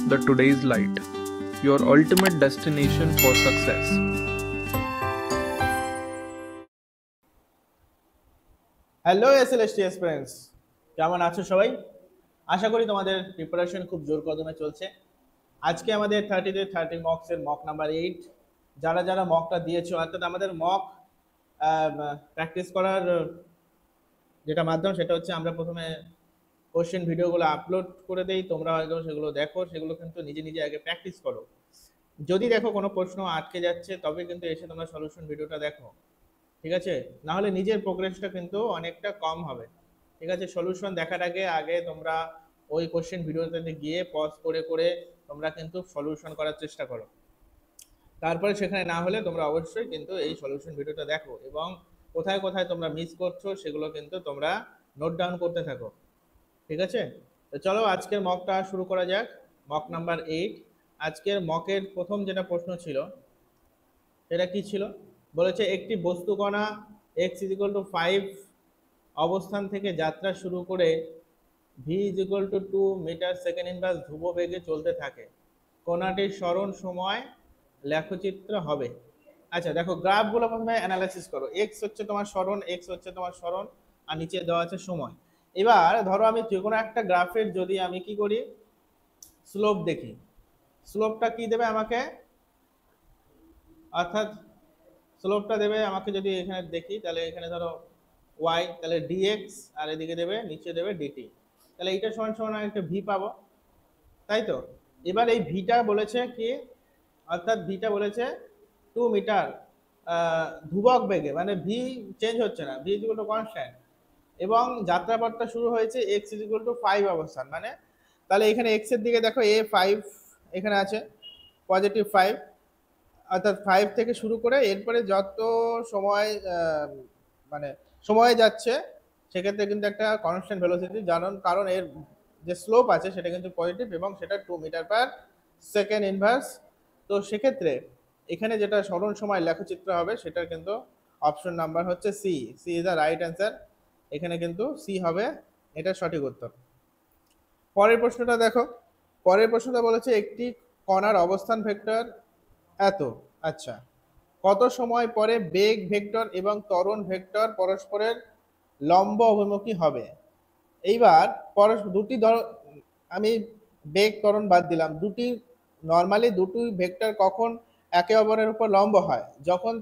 the Today's Light, your ultimate destination for success. Hello SLST experience, কেমন আছো সবাই? আশা করি তোমাদের প্রিপারেশন খুব জোর কদমে চলছে। আজকে আমাদের 30 মকসের মক নাম্বার 8। যারা যারা মকটা দিয়েছো, অর্থাৎ আমাদের মক প্র্যাকটিস করার যেটা মাধ্যম, সেটা হচ্ছে আমরা প্রথমে কোশ্চেন ভিডিওগুলো আপলোড করে দেই, তোমরা হয়তো সেগুলো দেখো, সেগুলো কিন্তু নিজে নিজে আগে প্র্যাকটিস করো। যদি দেখো কোনো প্রশ্ন আটকে যাচ্ছে, তবে কিন্তু এসে তোমরা সলিউশন ভিডিওটা দেখো, ঠিক আছে? না হলে নিজের প্রোগ্রেসটা কিন্তু অনেকটা কম হবে, ঠিক আছে? সলিউশন দেখার আগে আগে তোমরা ওই কোশ্চেন ভিডিওতে গিয়ে পজ করে করে তোমরা কিন্তু সলিউশন করার চেষ্টা করো। তারপরে সেখানে না হলে তোমরা অবশ্যই কিন্তু এই সলিউশন ভিডিওটা দেখো, এবং কোথায় কোথায় তোমরা মিস করছো সেগুলো কিন্তু তোমরা নোট ডাউন করতে থাকো, ঠিক আছে? তো চলো আজকের মকটা শুরু করা যাক। Mock number 8। আজকের মকের প্রথম যেটা প্রশ্ন ছিল সেটা কি ছিল? বলেছে একটি বস্তুকণা x=5 অবস্থান থেকে যাত্রা শুরু করে v=2 মিটার সেকেন্ড ইনভার্স ধ্রুব বেগে চলতে থাকে। কণাটির সরণ সময় লেখচিত্র হবে। আচ্ছা দেখো, গ্রাফগুলো প্রথমে অ্যানালাইসিস করো। এক্স হচ্ছে তোমার সরণ, আর নিচে দেওয়া আছে সময়। এবার ধরো আমি যে কোনো একটা গ্রাফের যদি আমি কি করি, স্লোপ দেখি, স্লোপটা কি দেবে আমাকে, অর্থাৎ স্লোপটা দেবে আমাকে, যদি এখানে দেখি তাহলে এখানে ধরো ওয়াই, তাহলে ডিএক্স, আর এদিকে দেবে নিচে দেবে ডিটি। তাহলে এইটা সমান সমান একটা ভি পাবো, তাই তো? এবার এই ভিটা বলেছে কি, অর্থাৎ ভিটা বলেছে 2 মিটার ধ্রুবক বেগে, মানে ভি চেঞ্জ হচ্ছে না, ভি ইকুয়াল টু কনস্ট্যান্ট, এবং যাত্রাপথটা শুরু হয়েছে এক্স ইকুয়াল টু 5 অবস্থান। মানে তাহলে এখানে এক্স এর দিকে দেখো A5 এখানে আছে, +5, অর্থাৎ 5 থেকে শুরু করে এরপরে যত সময় মানে সময় যাচ্ছে, সেক্ষেত্রে কিন্তু একটা কনস্ট্যান্ট ভেলোসিটি, কারণ এর যে স্লোপ আছে সেটা কিন্তু পজিটিভ, এবং সেটা 2 মিটার/সেকেন্ড ইনভার্স। তো সেক্ষেত্রে এখানে যেটা সরণ সময় লেখচিত্র হবে, সেটার কিন্তু অপশন নাম্বার হচ্ছে C. C is the right answer. এখানে কিন্তু সি হবে এটা সঠিক উত্তর। পরের প্রশ্নটা দেখো। পরের প্রশ্নটা বলেছে একটি কণার অবস্থান ভেক্টর এত। আচ্ছা, কত সময় পরে বেগ ভেক্টর এবং ত্বরণ ভেক্টর পরস্পরের লম্ব অভিমুখী হবে? এইবার দুটি ধরো, আমি বেগ ত্বরণ বাদ দিলাম, নর্মালি দুটি ভেক্টর কখন একে অপরের উপর লম্ব হয়? যখন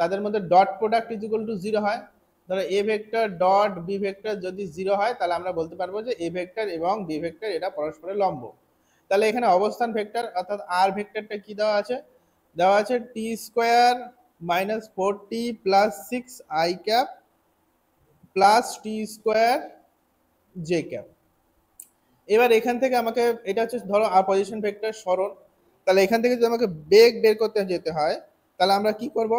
তাদের মধ্যে ডট প্রোডাক্ট ইকুয়াল টু 0 হয়। ধরো A vector dot B vector যদি 0 হয়, তাহলে আমরা বলতে পারবো যে এ ভেক্টর এবং বি ভেক্টর এটা পরস্পরের লম্ব। তাহলে এখানে অবস্থান ভেক্টর অর্থাৎ আর ভেক্টরটা কি দেওয়া আছে? দেওয়া আছে t² - 4t+6i প্লাস t²j। এবার এখান থেকে আমাকে, এটা হচ্ছে ধরো আর পজিশন ভেক্টর সরণ, তাহলে এখান থেকে যদি আমাকে বেগ বের করতে যেতে হয়, তাহলে আমরা কি করব?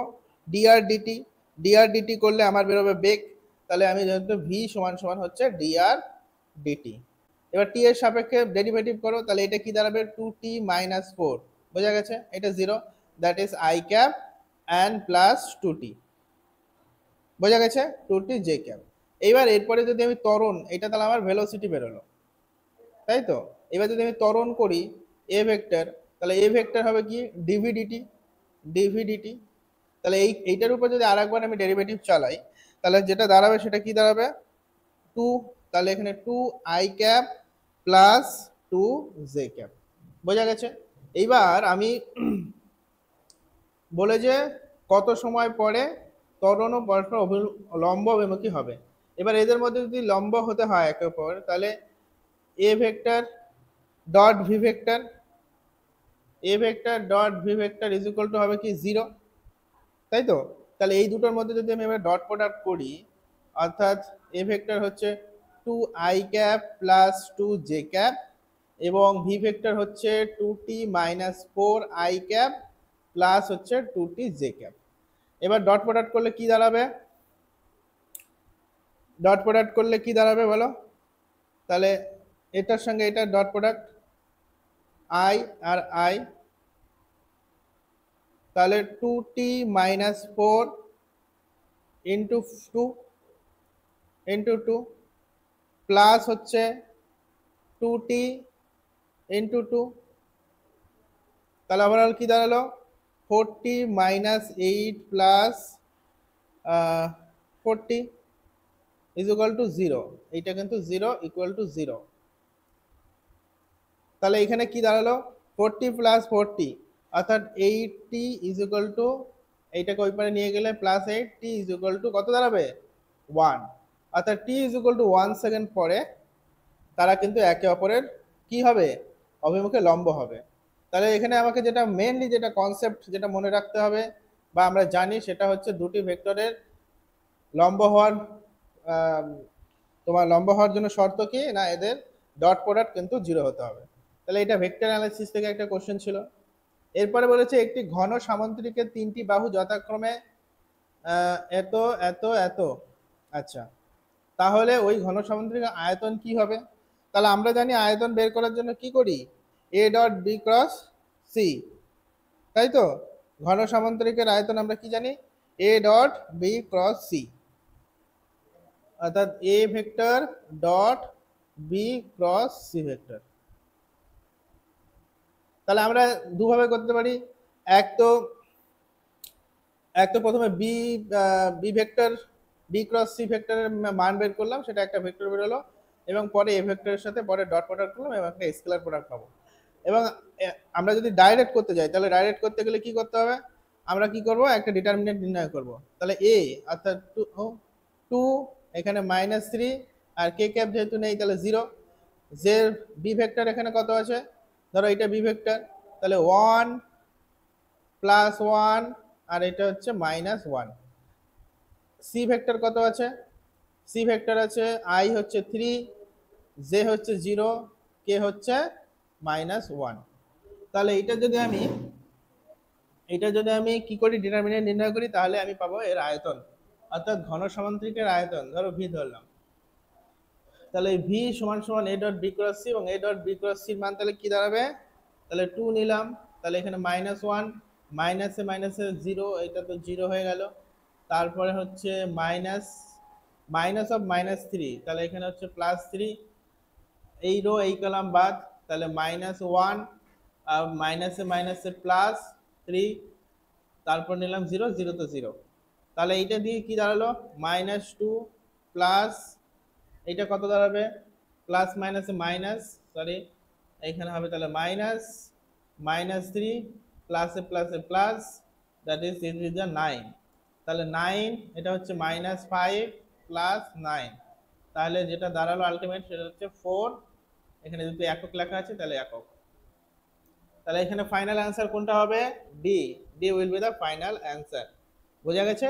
dr/dt করলে আমার বেরোবে বেগ। তাহলে আমি যেহেতু ভি সমান সমান হচ্ছে dr/dt। এবার টি এর সাপেক্ষে ডেরিভেটিভ করো, তাহলে এটা কি দাঁড়াবে? 2t-4। বোঝা গেছে? এটা 0, that is i cap and plus 2t। বোঝা গেছে? 2t j cap. এইবার এরপরে যদি আমি ত্বরণ, এটা তাহলে আমার ভেলোসিটি বেরোলো, তাই তো? এবার যদি আমি ত্বরণ করি এ ভেক্টর, তাহলে এ ভেক্টর হবে কি? Dv dt. তাহলে এইটার উপর যদি আরেকবার আমি ডেরিভেটিভ চালাই, তাহলে যেটা দাঁড়াবে সেটা কি দাঁড়াবে? 2। তাহলে এখানে 2i প্লাস 2j। বোঝা গেছে? এইবার আমি বলে যে কত সময় পরে ত্বরণ ও পরস্পর লম্ব অভিমুখী হবে। এবার এদের মধ্যে যদি লম্ব হতে হয় একে অপর, তাহলে এ vector dot V vector, is equal to হবে কি? 0, তাই তো? তাহলে এই দুটোর মধ্যে যদি আমি এবার ডট প্রোডাক্ট করি, অর্থাৎ এ ভেক্টর হচ্ছে 2i প্লাস 2j, এবং ভি ভেক্টর হচ্ছে 2t-4i প্লাস হচ্ছে 2tj। এবার ডট প্রোডাক্ট করলে কি দাঁড়াবে? বলো? তাহলে এটার সঙ্গে এটা ডট প্রোডাক্ট, আই আর আই, তাহলে 2t-4 ইন্টু 2 প্লাস হচ্ছে 2t ইন্টু 2, তাহলে ওভারঅল কি দাঁড়ালো 40 minus 8 plus 40 is equal two 0। এইটা কিন্তু 0 ইকুয়াল টু 0। তাহলে এখানে কি দাঁড়ালো 40 প্লাস 40 অর্থাৎ 80 ইজ ইকুয়াল টু, এইটাকে ওই পারে নিয়ে গেলে plus 8, T is equal to কত দাঁড়াবে 1। অর্থাৎ টি ইজ ইকুয়াল টু 1 সেকেন্ড পরে তারা কিন্তু একে অপরের কি হবে অভিমুখে লম্ব হবে। তাহলে এখানে আমাকে যেটা মেনলি যেটা কনসেপ্ট যেটা মনে রাখতে হবে বা আমরা জানি সেটা হচ্ছে দুটি ভেক্টরের লম্ব হওয়ার তোমার লম্ব হওয়ার জন্য শর্ত কি না এদের ডট প্রোডাক্ট কিন্তু 0 হতে হবে। তাহলে এটা ভেক্টর অ্যানালাইসিস থেকে একটা কোশ্চেন ছিল। এরপরে বলেছে একটি ঘন সামন্তরিকের 3টি বাহু যথাক্রমে এত এত এত। আচ্ছা, তাহলে ওই ঘন সামন্তরিকের আয়তন কি হবে? তাহলে আমরা জানি আয়তন বের করার জন্য কি করি A dot B cross C, তাই তো? ঘন সামন্তরিকের আয়তন আমরা কি জানি A dot B cross C, অর্থাৎ A vector dot B cross C vector. তাহলে আমরা দুভাবে করতে পারি, এক তো প্রথমে B vector B cross C ভেক্টরের মান বের করলাম, সেটা একটা ভেক্টর বেরোলো, এবং পরে এ ভেক্টরের সাথে পরে ডট প্রোডাক্ট করলাম এবং একটা স্কেলার প্রোডাক্ট পাবো। এবং আমরা যদি ডাইরেক্ট করতে যাই তাহলে ডাইরেক্ট করতে গেলে কি করতে হবে, আমরা কি করব একটা ডিটারমিনেন্ট নির্ণয় করব। তাহলে এ অর্থাৎ 2 এখানে -3 আর কে ক্যাপ যেহেতু নেই তাহলে 0। যে বি ভেক্টর এখানে কত আছে, ধরো এটা বি ভেক্টর, তাহলে 1 প্লাস 1 আর এটা হচ্ছে -1। সি ভেক্টর কত আছে, সি ভেক্টর আছে আই হচ্ছে 3, জে হচ্ছে 0, কে হচ্ছে -1। তাহলে এটা যদি আমি কি করি ডিটারমিনেন্ট নির্ণয় করি তাহলে আমি পাবো এর আয়তন, অর্থাৎ ঘন সামান্তরিকের আয়তন। ধরো ভি ধরলাম, তাহলে ভি সমান সমান A dot B cross C, এবং এ ডট বি ক্রস সির মান তাহলে কি দাঁড়াবে, তাহলে 2 নিলাম, তাহলে এখানে -1 মাইনাসে মাইনাসে 0, এটা তো 0 হয়ে গেল। তারপরে হচ্ছে মাইনাস অফ -3, তাহলে এখানে হচ্ছে +3, এই রো এই কলাম বাদ, তাহলে -1 আর মাইনাসে মাইনাসে +3, তারপর নিলাম 0, 0 তো 0। তাহলে এইটা দিয়ে কি দাঁড়ালো -2 প্লাস এইটা কত দাঁড়াবে প্লাস মাইনাসে মাইনাস, সরি এইখানে হবে তাহলে -3 প্লাসে প্লাসে plus, that is it is 9। তাহলে 9 এটা হচ্ছে -5 প্লাস 9, তাহলে যেটা দাঁড়ালো আলটিমেট সেটা হচ্ছে 4। এখানে যদি একক লেখা আছে তাহলে একক। তাহলে এখানে ফাইনাল অ্যান্সার কোনটা হবে, D. D will be the final answer. বোঝা গেছে?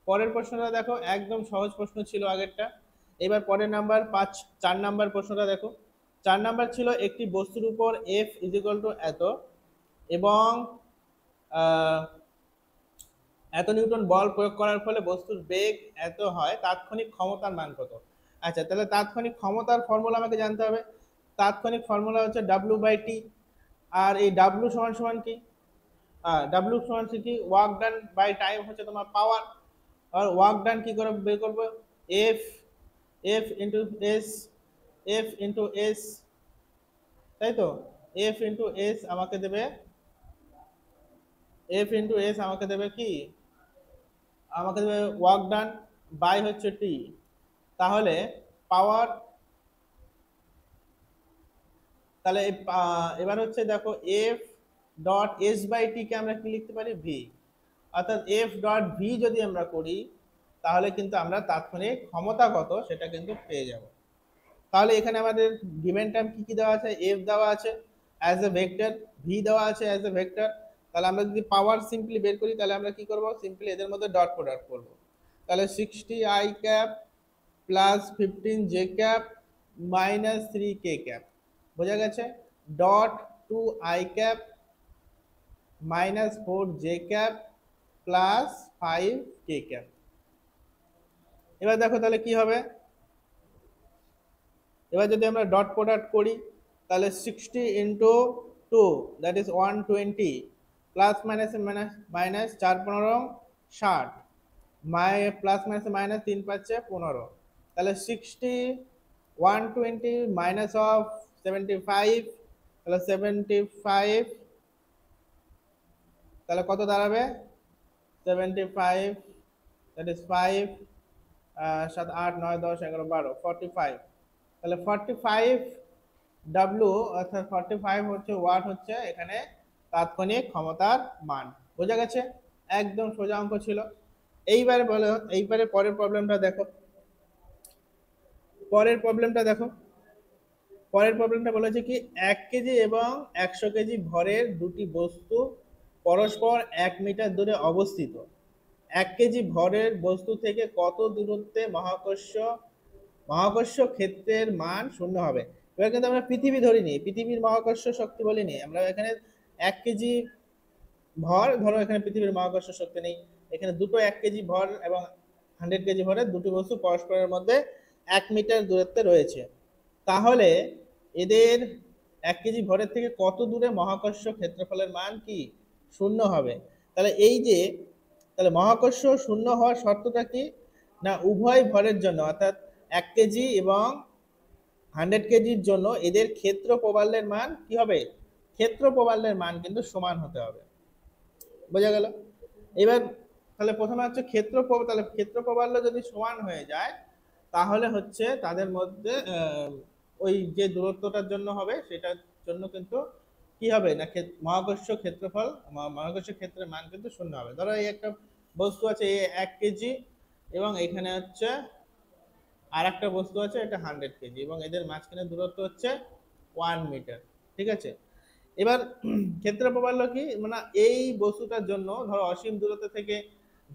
পরের প্রশ্নটা দেখো, একদম সহজ প্রশ্ন ছিল আগেরটা। এবার পরের নাম্বার 4 নাম্বার প্রশ্নটা দেখো। 4 নাম্বার ছিল একটি বস্তুর উপর এফ ইজ ইকুয়াল টু এত এবং এত নিউটন বল প্রয়োগ করার ফলে বস্তুর বেগ এত হয়, তাৎক্ষণিক ক্ষমতার মান কত? আচ্ছা, তাহলে তাৎক্ষণিক ক্ষমতার ফর্মুলা আমাকে জানতে হবে। তাৎক্ষণিক ফর্মুলা হচ্ছে W/T, আর এই W সমান সমান কি, W সমান কি, ওয়ার্ক ডান বাই টাইম হচ্ছে তোমার পাওয়ার। আর ওয়ার্ক ডান কি করে বের করব, এফ ইন্টু এস, তাই তো? এফ ইন্টু এস আমাকে দেবে কি, আমাকে দেবে ওয়ার্ক ডান বাই হচ্ছে টি। তাহলে পাওয়ার, তাহলে এবার হচ্ছে দেখো F dot S by T কে আমরা কি লিখতে পারি, ভি। অর্থাৎ এফ ডট ভি যদি আমরা করি তাহলে কিন্তু আমরা তাৎক্ষণিক ক্ষমতা কত সেটা কিন্তু পেয়ে যাব। তাহলে এখানে আমাদের গিভেন টাইম কি কি দেওয়া আছে, এফ দেওয়া আছে অ্যাজ এ ভেক্টর, ভি দেওয়া আছে অ্যাজ এ ভেক্টর। তাহলে আমরা যদি পাওয়ার সিম্পলি বের করি তাহলে আমরা কি করব, সিম্পলি এদের মধ্যে ডট প্রোডাক্ট করব। তাহলে 60 I cap plus 15 J cap minus 3 K cap. বোঝা গেছে? Dot 2 I cap minus 4 J cap plus 5 K cap. এবার দেখো তাহলে কি হবে, এবার যদি আমরা ডট প্রোডাক্ট করি তাহলে 60 ইন্টু 2 দ্যাট ইজ 120 প্লাস মাইনাসে মাইনাস 4 15 60, প্লাস মাইনাসে মাইনাস 3 5 15। তাহলে 60 120 মাইনাস অফ 75 তাহলে 75, তাহলে কত দাঁড়াবে? 75, দ্যাট ইজ 5, 7, 8, 9, 10, 11, 12, 45। তাহলে 45 ডাব্লু অর্থাৎ 45 হচ্ছে ওয়াট, হচ্ছে এখানে তাৎক্ষণিক ক্ষমতার মান। বোঝা গেছে? একদম সোজা অঙ্ক ছিল। এইবারে বলো, এইবারে পরের প্রবলেমটা দেখো। পরের প্রবলেমটা দেখো। পরের প্রবলেমটা বলেছে কি 1 কেজি এবং 100 কেজি ভরের দুটি বস্তু পরস্পর 1 মিটার দূরে অবস্থিত। 1 কেজি ভরের বস্তু থেকে কত দূরত্বে মহাকর্ষ ক্ষেত্রের মান শূন্য হবে? এবার কিন্তু আমরা পৃথিবী ধরিনি, পৃথিবীর মহাকর্ষ শক্তি বলিনি আমরা এখানে। 1 কেজি ভর, ধরো এখানে পৃথিবীর মহাকর্ষ শক্তি নেই, এখানে দুটো 1 কেজি ভর এবং 100 কেজি ভরের দুটি বস্তু পরস্পরের মধ্যে 1 মিটার দূরত্বে রয়েছে। তাহলে এদের 1 কেজি ভরের থেকে কত দূরে মহাকর্ষ ক্ষেত্রফলের মান কি শূন্য হবে? তাহলে এই যে, তাহলে মহাকর্ষ শূন্য হওয়ার শর্তটা কি? না উভয় ভরের জন্য অর্থাৎ 1 কেজি এবং 100 কেজির জন্য এদের ক্ষেত্র প্রবাল্যের মান কি হবে? ক্ষেত্র প্রবাল্যের মান কিন্তু সমান হতে হবে। বোঝা গেল? এবার তাহলে প্রথমে হচ্ছে তাহলে ক্ষেত্র প্রবাল্য যদি সমান হয়ে যায় তাহলে হচ্ছে তাদের মধ্যে ওই যে দূরত্বটার জন্য হবে সেটার জন্য কিন্তু কি হবে না মহাকর্ষ ক্ষেত্রফল, মহাকর্ষ ক্ষেত্রের মান কিন্তু শূন্য হবে। ধরো এই একটা বস্তু আছে এ 1 কেজি এবং এখানে হচ্ছে আর একটা বস্তু আছে এটা 100 কেজি এবং এদের মাঝখানে দূরত্ব হচ্ছে 1 মিটার। ঠিক আছে? এবার ক্ষেত্র প্রবাল্য কি মানে এই বস্তুটার জন্য ধরো অসীম দূরত্ব থেকে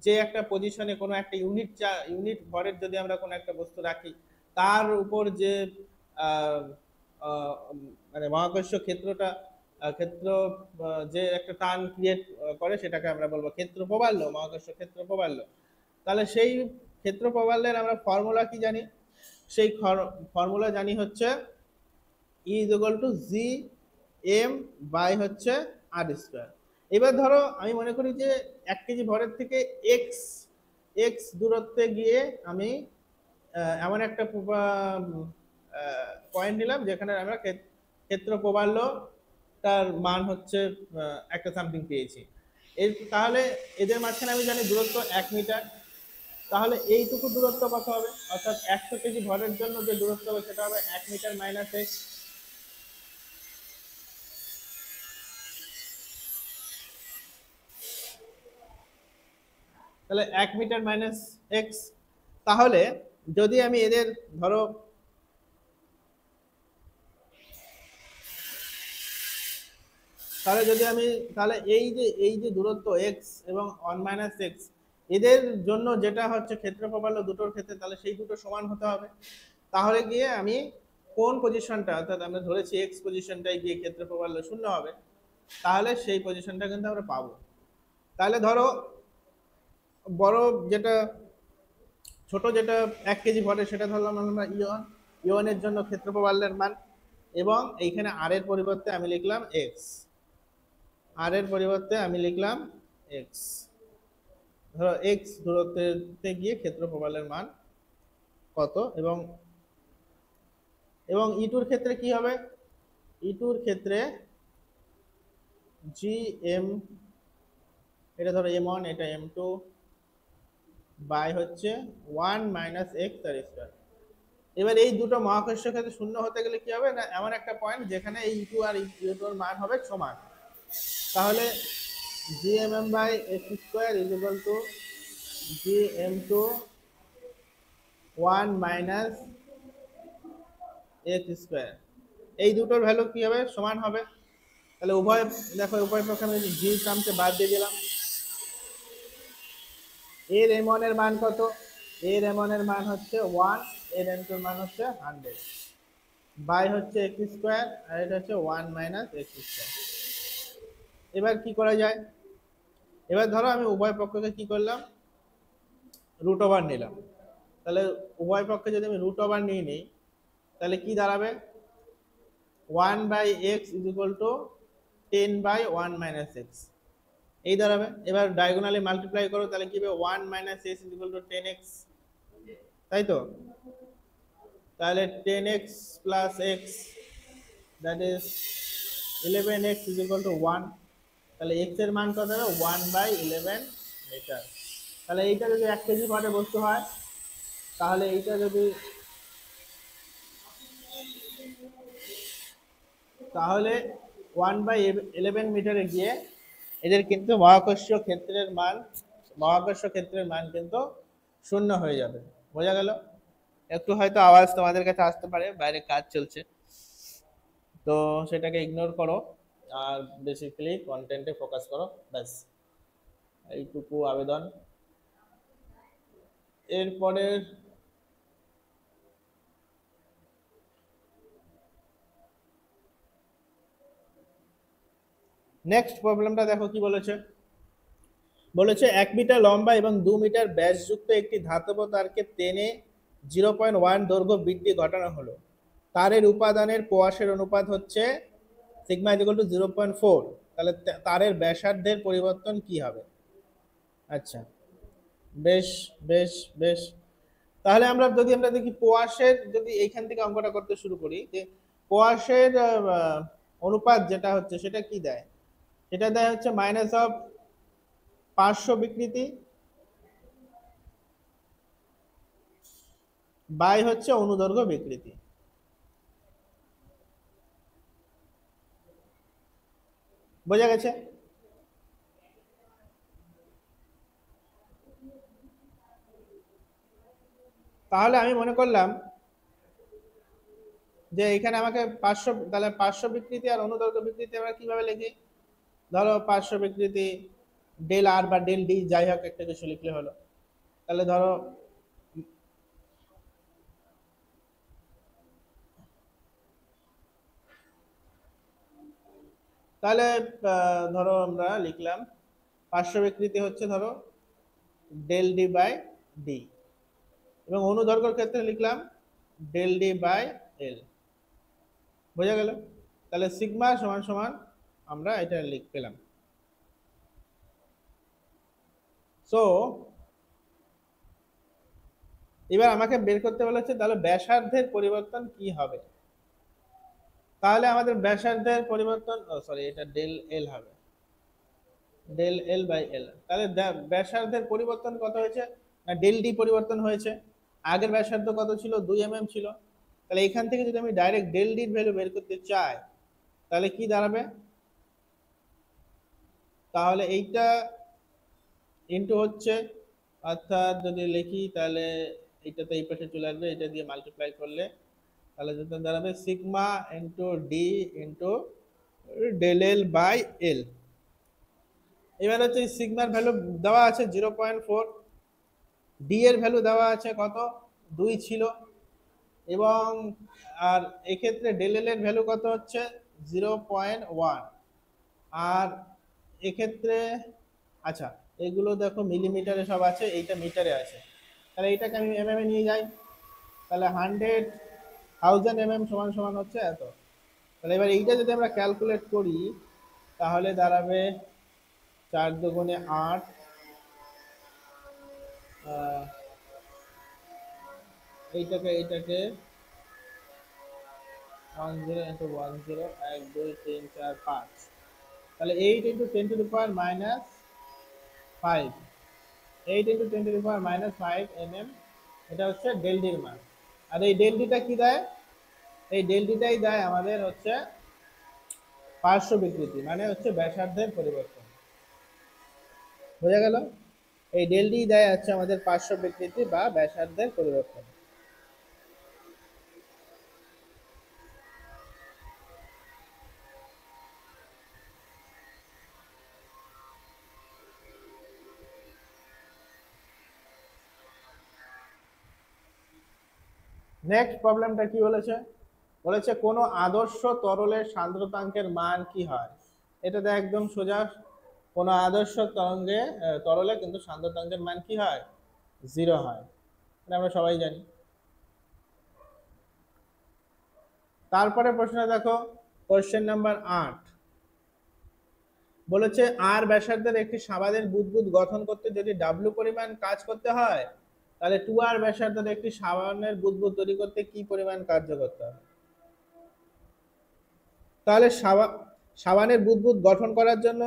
যে একটা পজিশনে কোনো একটা ইউনিট ভরের যদি আমরা কোনো একটা বস্তু রাখি তার উপর যে আহ, আহ, মানে মহাকর্ষ ক্ষেত্রটা ক্ষেত্র যে একটা টান ক্রিয়েট করে সেটাকে আমরা বলবো ক্ষেত্র প্রবাল্য, মহাকর্ষ ক্ষেত্র প্রবাল্য। তাহলে সেই ক্ষেত্র প্রবাল্যের আমরা ফর্মুলা কি জানি? সেই ফর্মুলা জানি হচ্ছে E is equal to G M by হচ্ছে আর স্কোয়ার। এবার ধরো আমি মনে করি যে 1 কেজি ভরের থেকে এক্স এক্স দূরত্বে গিয়ে আমি এমন একটা পয়েন্ট নিলাম যেখানে আমরা ক্ষেত্র প্রবাল্য তার মান হচ্ছে একটা সামথিং পেয়েছি। তাহলে এদের মাঝখানে আমি জানি দূরত্ব 1 মিটার। তাহলে এইটুকু দূরত্ব কত হবে? অর্থাৎ 100 কেজি ভরের জন্য যে দূরত্ব হবে সেটা হবে 1 মিটার মাইনাস এক্স। তাহলে 1 মিটার মাইনাস এক্স। তাহলে যদি আমি এদের ধরো তাহলে যদি আমি তাহলে এই যে দূরত্ব এক্স এবং 1 মাইনাস এক্স এদের জন্য যেটা হচ্ছে ক্ষেত্র প্রবাল্য দুটোর ক্ষেত্রে, তাহলে সেই দুটো সমান হতে হবে। তাহলে গিয়ে আমি কোন পজিশনটা অর্থাৎ আমরা ধরেছি এক্স পজিশনটায় গিয়ে ক্ষেত্র প্রবাল্য শূন্য হবে, তাহলে সেই পজিশনটা কিন্তু আমরা পাবো। তাহলে ধরো বড় যেটা ছোট যেটা 1 কেজি ভরে সেটা ধরলাম আমরা ইয়ন, ইয়নের জন্য ক্ষেত্র প্রবাল্যের মান, এবং এইখানে আর এর পরিবর্তে আমি লিখলাম এক্স, আর এর পরিবর্তে আমি লিখলাম এক্স। ধরো এক্স দূরত্বে গিয়ে ক্ষেত্র প্রবালের মান কত, এবং এবং ইটুর ক্ষেত্রে কি হবে? ইটুর ক্ষেত্রে জি এম, এটা ধরো M1 এটা M2 বাই হচ্ছে 1 মাইনাস এক্স আর স্কোয়ার। এবার এই দুটো মহাকর্ষ ক্ষেত্রে শূন্য হতে গেলে কি হবে না এমন একটা পয়েন্ট যেখানে এই ইটু আর ইউটুর মান হবে সমান। তাহলে GMM by x square is equal to GM2 1 minus x square. এই দুটোর ভ্যালু কি হবে? সমান হবে। তাহলে উভয় দেখো উভয় পক্ষে আমি জি টার্মকে বাদ দিয়ে দিলাম। এর M1 এর মান কত? এর M1 এর মান হচ্ছে 1, এর M2 এর মান হচ্ছে 100 বাই হচ্ছে এক্স স্কোয়ার আর এটা হচ্ছে 1 মাইনাস এক্স স্কোয়ার। এবার কি করা যায়? এবার ধরো আমি উভয় পক্ষকে কি করলাম? রুট ওভার নিলাম। তাহলে উভয় পক্ষে যদি আমি রুট ওভার নিয়ে নিই তাহলে কি দাঁড়াবে? 1 by x is equal to 10 by 1 minus x, এই দাঁড়াবে। এবার ডায়াগোনালি মাল্টিপ্লাই করো তাহলে কি হবে? 1 minus x is equal two 10x, তাই তো? তাহলে 10x plus x that is 11x is equal to 1, তাহলে x এর মান কত হবে 1/11 মিটার। তাহলে এইটা যদি 1 কেজি পাটে বস্তু হয়, তাহলে এইটা যদি তাহলে 1/11 মিটারে গিয়ে এদের কিন্তু মহাকর্ষ ক্ষেত্রের মান কিন্তু শূন্য হয়ে যাবে। বোঝা গেল? একটু হয়তো আওয়াজ তোমাদের কাছে আসতে পারে, বাইরে কাজ চলছে, তো সেটাকে ইগনোর করো আর বেসিক্যালি কন্টেন্টে ফোকাস করো, ব্যাস এইটুকু আবেদন। এরপরের নেক্সট প্রবলেমটা দেখো কি বলেছে। বলেছে 1 মিটার লম্বা এবং 2 মিটার ব্যাসযুক্ত একটি ধাতব তারকে টেনে 0.1 দৈর্ঘ্য বৃদ্ধি ঘটানো হলো। তারের উপাদানের প্রয়াসের অনুপাত হচ্ছে সিগমা ইজ ইকুয়াল টু 0.4, তাহলে তারের ব্যাসার্ধের পরিবর্তন কি হবে? আচ্ছা, বেশ বেশ বেশ। তাহলে আমরা দেখি প্রয়াসের, যদি এইখান থেকে অঙ্কটা করতে শুরু করি, যে প্রয়াসের অনুপাত যেটা হচ্ছে সেটা কি দেয়? সেটা দেয় হচ্ছে মাইনাস অফ পার্শ্ব বিকৃতি বাই হচ্ছে অনুদৈর্ঘ্য বিকৃতি। বোঝা গেছে? তাহলে আমি মনে করলাম যে এখানে আমাকে তাহলে পার্শ্ব বিকৃতি আর অনুদৈর্ঘ্য বিকৃতি আমরা কিভাবে লিখি? ধরো পার্শ্ব বিকৃতি ডেল আর বা ডেল ডি, যাই হোক একটা কিছু লিখলে হলো। তাহলে ধরো ধরো আমরা লিখলাম পার্শ্ব বিকৃতি হচ্ছে ধরো ডেল ডি বাই ডি, এবং অনুদৈর্ঘ্যের ক্ষেত্রে লিখলাম ডেল ডি বাই এল। বোঝা গেল? তাহলে সিগমা সমান সমান আমরা এটা লিখ পেলাম। সো এবার আমাকে বের করতে বলেছে তাহলে ব্যাসার্ধের পরিবর্তন কি হবে। তাহলে আমাদের ব্যাসার্ধের পরিবর্তন, সরি এটা ডেল এল হবে, ডেল এল বাই এল। তাহলে ব্যাসার্ধের পরিবর্তন কত হয়েছে না ডেল ডি পরিবর্তন হয়েছে। আগের ব্যাসার্ধ কত ছিল? 2 mm ছিল। তাহলে এখান থেকে যদি আমি ডাইরেক্ট ডেল ডির ভ্যালু বের করতে চাই, তাহলে কি দাঁড়াবে? তাহলে এইটা ইনটু হচ্ছে, অর্থাৎ যদি লিখি তাহলে এইটা তো এই পাশে চলে আসবে, এটা দিয়ে মাল্টিপ্লাই করলে তাহলে যেটা দাঁড়াবে sigma into D into del L by L. এবার হচ্ছে সিগমার ভ্যালু দেওয়া আছে 0.4, ডি এর ভ্যালু দেওয়া আছে কত? 2 ছিল, এবং আর এক্ষেত্রে ডেল এল এর ভ্যালু কত হচ্ছে 0.1, আর এক্ষেত্রে আচ্ছা এগুলো দেখো মিলিমিটারে সব আছে, এইটা মিটারে আছে। তাহলে এইটাকে আমি এমএম এ নিয়ে যাই, তাহলে 100,000 mm সমান সমান হচ্ছে এত। তাহলে এবার এইটা যদি আমরা ক্যালকুলেট করি তাহলে দাঁড়াবে 4 দুগুণে 8, এইটাকে 10 ইন্টু 10, 1 2 3 4 5, তাহলে 8 into 10 two the power minus 5, 8 into 10 two the power minus 5 mm, এটা হচ্ছে ডেল ডির মান। আর এই ডেল ডিটা কি দেয়? এই ডেল ডিটাই দেয় আমাদের হচ্ছে পার্শ্ব বিকৃতি, মানে হচ্ছে ব্যাসার্ধের পরিবর্তন। বোঝা গেল? এই ডেল ডি দেয় হচ্ছে আমাদের পার্শ্ব বিকৃতি বা ব্যাসার্ধের পরিবর্তন। নেক্সট প্রবলেমটা কি বলেছে? বলেছে কোনো আদর্শ তরলের সান্দ্রতাঙ্কের মান কি হয়। এটাতে একদম সোজা, কোনো আদর্শ তরলে কিন্তু সান্দ্রতাঙ্কের মান কি হয়? 0 হয়, এটা আমরা সবাই জানি। তারপরে প্রশ্ন দেখো, কোশ্চেন নাম্বার 8 বলেছে আর ব্যাসার্ধের একটি সাবানের বুদবুদ গঠন করতে যদি ডাব্লু পরিমাণ কাজ করতে হয়, তাহলে 2r ব্যাসার্ধের একটি সাবানের বুদবুদ তৈরি করতে কি পরিমাণ কার্য করতে হবে। তাহলে সাবানের বুদবুদ গঠন করার জন্য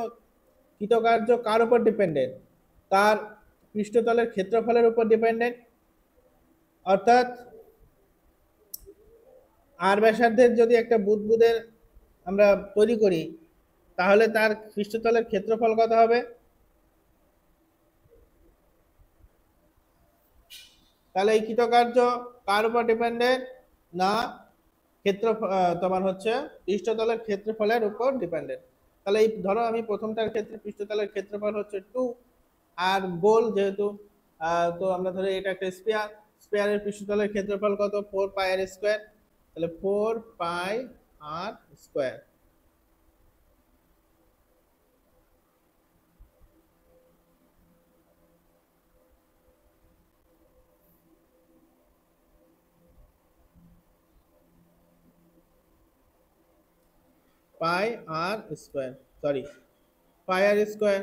কৃতকার্য কার উপর ডিপেন্ডেন্ট? তার পৃষ্ঠতলের ক্ষেত্রফলের উপর ডিপেন্ডেন্ট। অর্থাৎ আর ব্যাসার্ধের যদি একটা বুদবুদের আমরা তৈরি করি তাহলে তার পৃষ্ঠতলের ক্ষেত্রফল কত হবে? তাহলে এই কৃতকার্য কার উপর ডিপেন্ডেন্ট? না, তোমার হচ্ছে পৃষ্ঠতলের ক্ষেত্রফলের উপর ডিপেন্ডেন্ট। তাহলে এই ধরো আমি প্রথমটার ক্ষেত্রে পৃষ্ঠতলের ক্ষেত্রফল হচ্ছে 2, আর গোল যেহেতু তো আমরা ধরে এটা একটা স্পেয়ার, স্পেয়ারের পৃষ্ঠতলের ক্ষেত্রফল কত? 4 পাই আর স্কয়ার। তাহলে 4 পাই আর স্কয়ার। পাই আর স্কয়ার, সরি, পাই আর স্কয়ার।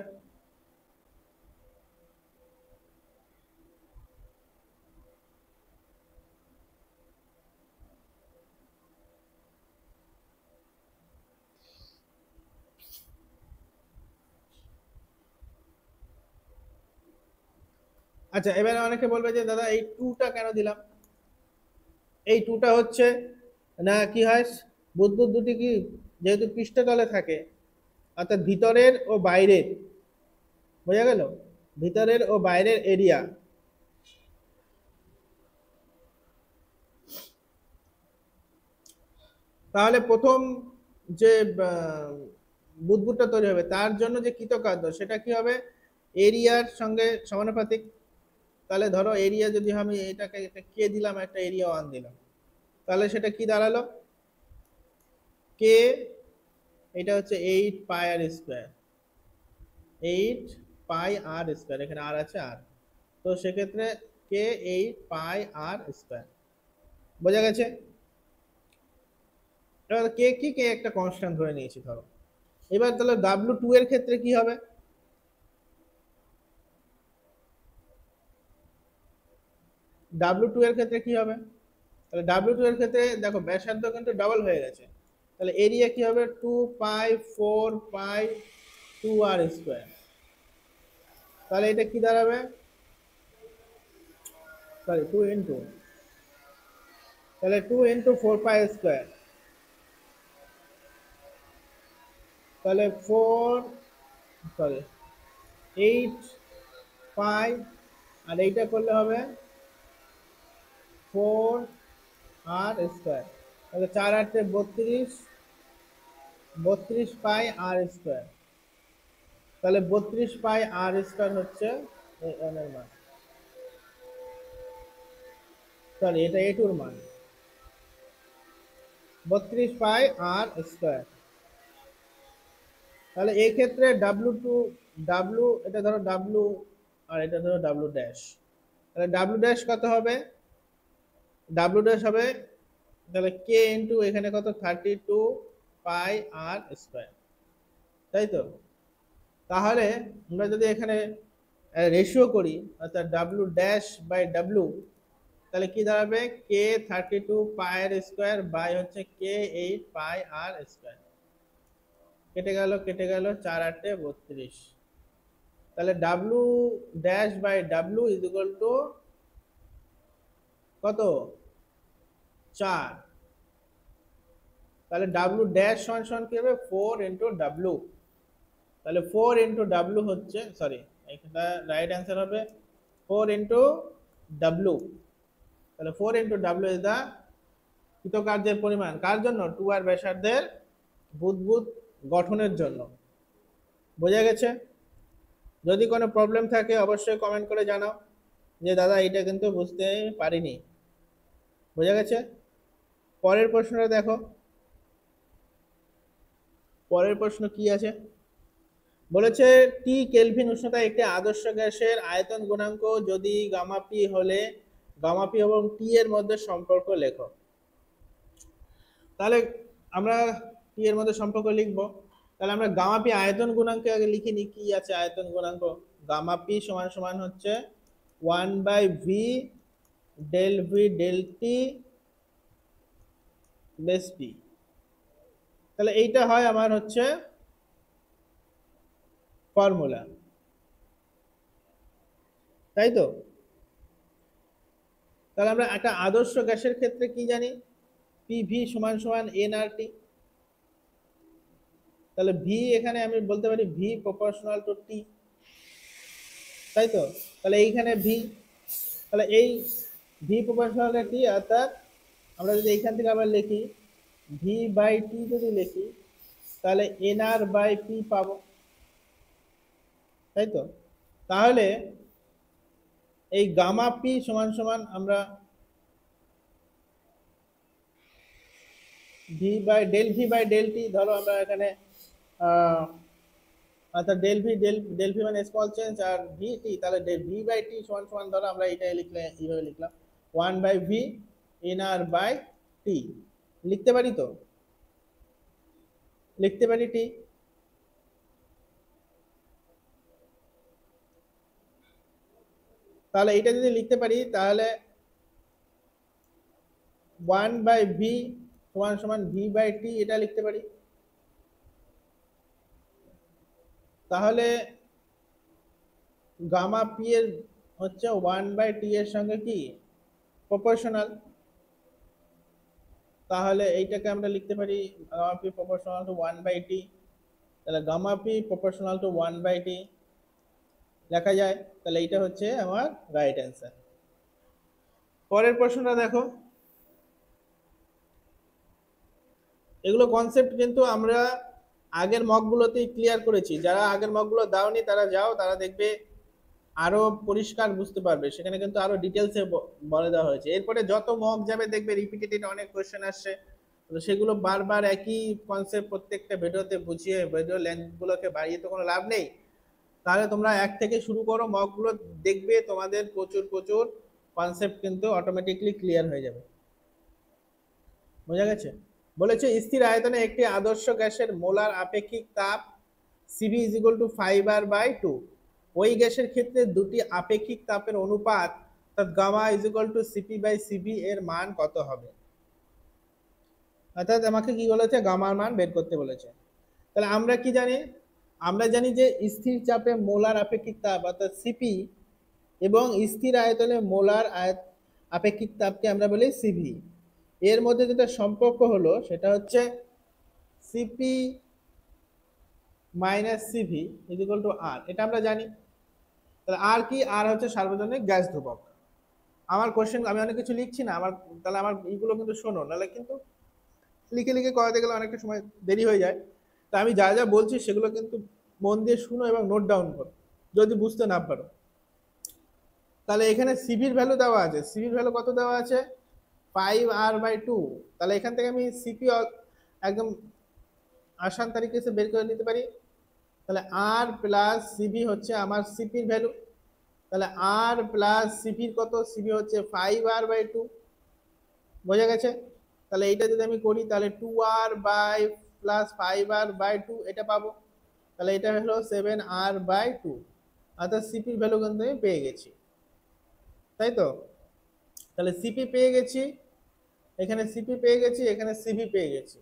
আচ্ছা, এবারে অনেকে বলবে যে দাদা এই 2টা কেন দিলাম? এই 2টা হচ্ছে না কি হয়, বুদবুদ দুটি কি যেহেতু পৃষ্ঠতলে থাকে, অর্থাৎ ভিতরের ও বাইরের, বোঝা গেল, ভিতরের ও বাইরের এরিয়া, তাহলে প্রথম যে বুদবুদটা তৈরি হবে তার জন্য যে কৃতকার্য সেটা কি হবে? এরিয়ার সঙ্গে সমানুপাতিক। তাহলে ধরো এরিয়া যদি আমি এটাকে কে দিলাম, একটা এরিয়া 1 দিলাম, তাহলে সেটা কি দাঁড়ালো? কে, এটা হচ্ছে 8 পাই আর স্কয়ার, 8 পাই আর স্কয়ার, এখানে আর আছে আর, তো সেক্ষেত্রে কে 8 পাই আর স্কয়ার। বোঝা গেছে? এবার কে কি, কে একটা কনস্ট্যান্ট ধরে নিয়েছি ধরো। এবার তাহলে W2 এর ক্ষেত্রে কি হবে? W2 এর ক্ষেত্রে কি হবে? তাহলে W2 এর ক্ষেত্রে দেখো ব্যাসার্ধ কিন্তু ডাবল হয়ে গেছে, তাহলে এরিয়া কি হবে? 2 পাই 4 পাই 2 আর স্কয়ার। তাহলে এটা কি দাঁড়াবে? সরি, 2 ইনটু, তাহলে 2 ইনটু 4 পাই স্কয়ার, তাহলে 4, সরি, 8 পাই, আর এইটা করলে হবে 4 আর স্কয়ার, তাহলে 4 8 32, 32 পাই আর স্কয়ার। তাহলে 32 পাই আর স্কয়ার হচ্ছে এন এর মান, সরি এটা এ টুর মান, 32 পাই আর স্কয়ার। তাহলে এই ক্ষেত্রে W2, W, এটা ধরো W আর এটা ধরো W ড্যাশ, তাহলে W ড্যাশ কত হবে? W ড্যাশ হবে তাহলে কে ইন্টু এখানে কত? 32 পাই আর স্কয়ার, তাই তো? তাহলে আমরা যদি এখানে রেশিও করি, অর্থাৎ W ড্যাশ বাই W, তাহলে কি দাঁড়াবে? কে 32 পাই আর স্কয়ার বাই হচ্ছে কে 8 পাই আর স্কয়ার। কেটে গেল কেটে গেল, 4 8 32, তাহলে W dash by W is equal to কত? 4। তাহলে W ড্যাশ সমান সমান কি হবে? 4 ইন্টু W। তাহলে 4 ইন্টু W হচ্ছে, সরি এটা রাইট অ্যান্সার হবে 4 ইন্টু W। তাহলে 4 ইন্টু W ইজ দা কৃতকার্যের পরিমাণ কার জন্য? 2 আর ব্যাসার্ধের বুদবুদ গঠনের জন্য। বোঝা গেছে? যদি কোনো প্রবলেম থাকে অবশ্যই কমেন্ট করে জানাও যে দাদা এটা কিন্তু বুঝতে পারিনি। বোঝা গেছে? পরের প্রশ্নটা দেখো, পরের প্রশ্ন কি আছে? বলেছে টি কেলভিন উষ্ণতায় একটি আদর্শ গ্যাসের আয়তন গুণাঙ্ক যদি গামা পি হলে গামা পি এবং টি এর মধ্যে সম্পর্ক লেখো। তাহলে আমরা টি এর মধ্যে সম্পর্ক লিখবো, তাহলে আমরা গামা পি আয়তন গুণাঙ্কে আগে লিখে নিই কি আছে আয়তন গুণাঙ্ক। গামা পি সমান সমান হচ্ছে 1 by V del V del T base P, তাহলে এইটা হয় আমার হচ্ছে ফর্মুলা, তাই তো? তাহলে আমরা একটা আদর্শ গ্যাসের ক্ষেত্রে কি জানি, পিভি সমান সমান এনআরটি। তাহলে ভি এখানে আমি বলতে পারি ভি প্রপোর্শনাল টু টি, তাই তো? তাহলে এইখানে ভি, তাহলে এই ভি প্রপোর্শনাল টু টি, অর্থাৎ আমরা যদি এইখান থেকে আবার লিখি ভি বাই টি, যদি লিখি তাহলে এনআর বাই পি পাবো, তাই তো? তাহলে এই গামা পি সমান সমান আমরা ভি বাই ডেল টি, ধরো আমরা এখানে অর্থাৎ ডেল ভি মানে স্মল চেঞ্জ আর ভি টি, তাহলে ভি বাই টি সমান সমান ধরো আমরা এটাই লিখলে এইভাবে লিখলাম 1/v এনআর বাই টি, লিখতে পারি তো? লিখতে পারি টি। তাহলে এটা যদি লিখতে পারি তাহলে 1/v সমান সমান ভি বাই টি, এটা লিখতে পারি। তাহলে গামা পি এর হচ্ছে 1/t এর সঙ্গে কি প্রপোর্শনাল, তাহলে এইটাকে আমরা লিখতে পারি gamma P proportional to 1/t। তাহলে gamma P proportional to 1/t লেখা যায়। তাহলে এইটা হচ্ছে আমার রাইট অ্যান্সার। পরের প্রশ্নটা দেখো, এগুলো কনসেপ্ট কিন্তু আমরা আগের মকগুলোতেই ক্লিয়ার করেছি, যারা আগের মকগুলো দাওনি তারা যাও, তারা দেখবে আরো পরিষ্কার বুঝতে পারবে, সেখানে কিন্তু আরো ডিটেলসে বলে দেওয়া হয়েছে। এরপরে যত মক যাবে দেখবে রিপিটেড অনেক কোশ্চেন আসছে, তো সেগুলো বারবার একই কনসেপ্ট প্রত্যেকটা ভিডিওতে বুঝিয়ে ভিডিও লেন্থ গুলোকে বাড়িয়ে তো কোনো লাভ নেই। তাহলে তোমরা এক থেকে শুরু করো মকগুলো, দেখবে তোমাদের প্রচুর প্রচুর কনসেপ্ট কিন্তু অটোমেটিকলি ক্লিয়ার হয়ে যাবে। বোঝা গেছে? বলেছে স্থির আয়তনে একটি আদর্শ গ্যাসের মোলার আপেক্ষিক তাপ CV is equal two 5R/2। ওই গ্যাসের ক্ষেত্রে দুটি আপেক্ষিক তাপের অনুপাত অর্থাৎ gamma is equal to CP by CV এর মান কত হবে? অর্থাৎ আমাকে কি বলেছে, গামার মান বের করতে বলেছে। তাহলে আমরা কি জানি, আমরা জানি যে স্থির চাপে মোলার আপেক্ষিক তাপ অর্থাৎ সিপি এবং স্থির আয়তনে মোলার আপেক্ষিক তাপকে আমরা বলি সিভি। এর মধ্যে যেটা সম্পর্ক হলো সেটা হচ্ছে CP minus CV is equal to R, এটা আমরা জানি। তাহলে আর কি, আর হচ্ছে সার্বজনীন গ্যাস ধ্রুবক। আমার কোশ্চেন, আমি অনেক কিছু লিখছি না আমার, তাহলে আমার এইগুলো কিন্তু শোনো, নাহলে কিন্তু লিখে লিখে করাতে গেলে অনেকটা সময় দেরি হয়ে যায়। তা আমি যা যা বলছি সেগুলো কিন্তু মন দিয়ে শুনো এবং নোট ডাউন করো যদি বুঝতে না পারো। তাহলে এখানে সিভির ভ্যালু দেওয়া আছে, সিভির ভ্যালু কত দেওয়া আছে 5R/2। তাহলে এখান থেকে আমি সিপি একদম আসান তারিখে এসে বের করে নিতে পারি। তাহলে আর প্লাস সিভি হচ্ছে আমার সিপির ভ্যালু। তাহলে আর প্লাস সিভির কত, সিভি হচ্ছে 5R/2। বোঝা গেছে? তাহলে এইটা যদি আমি করি তাহলে 2R বাই প্লাস 5R/2 এটা পাবো। তাহলে এটা হলো 7R/2, অর্থাৎ সিপির ভ্যালু কিন্তু আমি পেয়ে গেছি, তাই তো? তাহলে সিপি পেয়ে গেছি, এখানে সিপি পেয়ে গেছি, এখানে সিভি পেয়ে গেছি।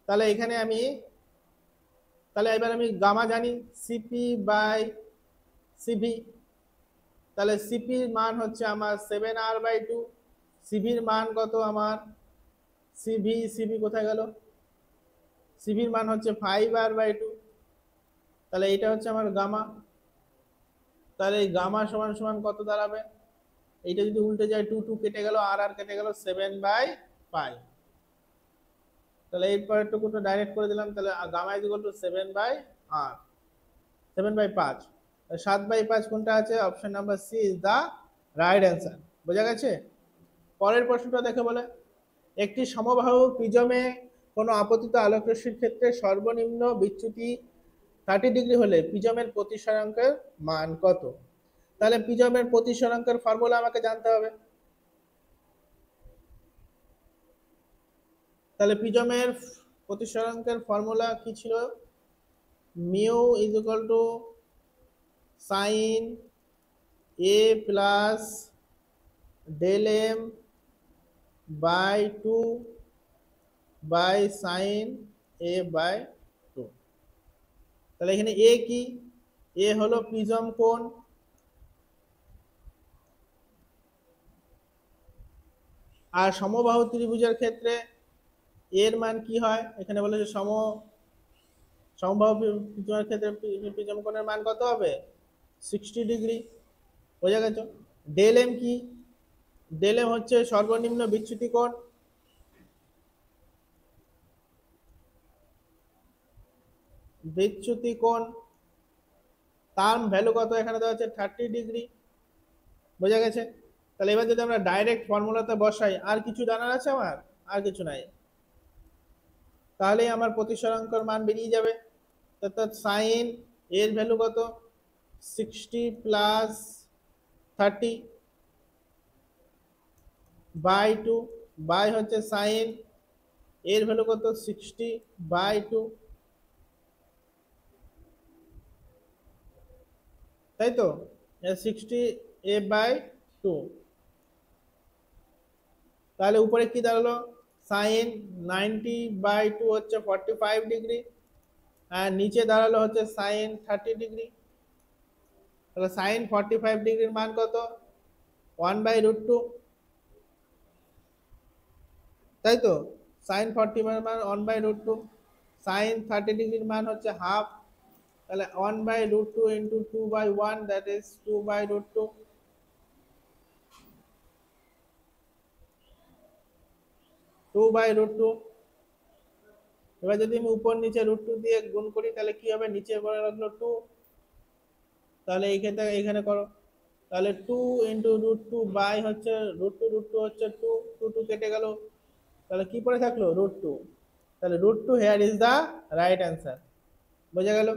তাহলে এখানে আমি, তাহলে এবার আমি গামা জানি সিপি বাই সিভি। তাহলে সিপির মান হচ্ছে আমার 7R/2, সিভির মান কত আমার, সিভি কোথায় গেল, সিভির মান হচ্ছে 5R/2। তাহলে এটা হচ্ছে আমার গামা। তাহলে এই গামা সমান সমান কত দাঁড়াবে, এইটা যদি উল্টে যায় 2 কেটে গেল, আর আর কেটে গেল 7/5। তাহলে এই পরেরটুকুটা ডাইরেক্ট করে দিলাম, তাহলে gamma is equal two 7/r, 7/5। 7/5 কোনটা আছে, option number C is the right answer. বোঝা গেছে? পরের প্রশ্নটা দেখে বলে, একটি সমবাহু প্রিজমে কোনো আপতিত আলোক রশ্মির ক্ষেত্রে সর্বনিম্ন বিচ্যুতি 30 ডিগ্রি হলে প্রিজমের প্রতিসরাঙ্কের মান কত? তাহলে প্রিজমের প্রতিসরাঙ্কের ফর্মুলা আমাকে জানতে হবে। তাহলে প্রিজমের প্রতিসরাঙ্কের ফর্মুলা কি ছিল, mu is equal to sine A plus del M by 2 by sine a/2। তাহলে এখানে এ কি, এ হলো প্রিজম কোণ, আর সমবাহু ত্রিভুজের ক্ষেত্রে এর মান কি হয়, এখানে বলে যে সমবাহু প্রিজমের ক্ষেত্রে প্রিজম কোণের মান কত হবে, 60°। বোঝা গেছে? ডেল এম কি, ডেল এম হচ্ছে সর্বনিম্ন বিচ্যুতি কোণ, বিচ্যুতি কোণ, তার ভ্যালু কত এখানে দেওয়া আছে 30°। বোঝা গেছে? তাহলে এবার যদি আমরা ডাইরেক্ট ফর্মুলাতে বসাই, আর কিছু জানার আছে আমার, আর কিছু নাই, তাহলেই আমার প্রতিসরাঙ্কর মান বেরিয়ে যাবে। অর্থাৎ সাইন এর ভ্যালু কত, 60 প্লাস 30/2 বাই হচ্ছে সাইন এর ভ্যালু কত, 60/2, তাই তো, 60a/2। তাহলে উপরে কি দাঁড়ালো, সাইন 90/2 হচ্ছে 45°, আর নিচে দাঁড়ালো হচ্ছে সাইন 30°। তাহলে সাইন 45°-র মান কত, 1/√2, তাই তো, সাইন 45 মান 1/√2, সাইন 30°-র মান হচ্ছে হাফ, তাহলে 1/√2 ইন্টু 2/1, দ্যাট ইজ 2/√2। 2/√2। এবার যদি আমি উপর নিচে √2 দিয়ে গুণ করি তাহলে কি হবে, নিচে পড়ে রাখলো 2, তাহলে এই ক্ষেত্রে এখানে করো, তাহলে 2 ইন্টু √2 বাই হচ্ছে √2 হচ্ছে 2, 2 কেটে গেল, তাহলে কি পড়ে থাকলো, √2। তাহলে √2 here is the right answer. বোঝা গেল?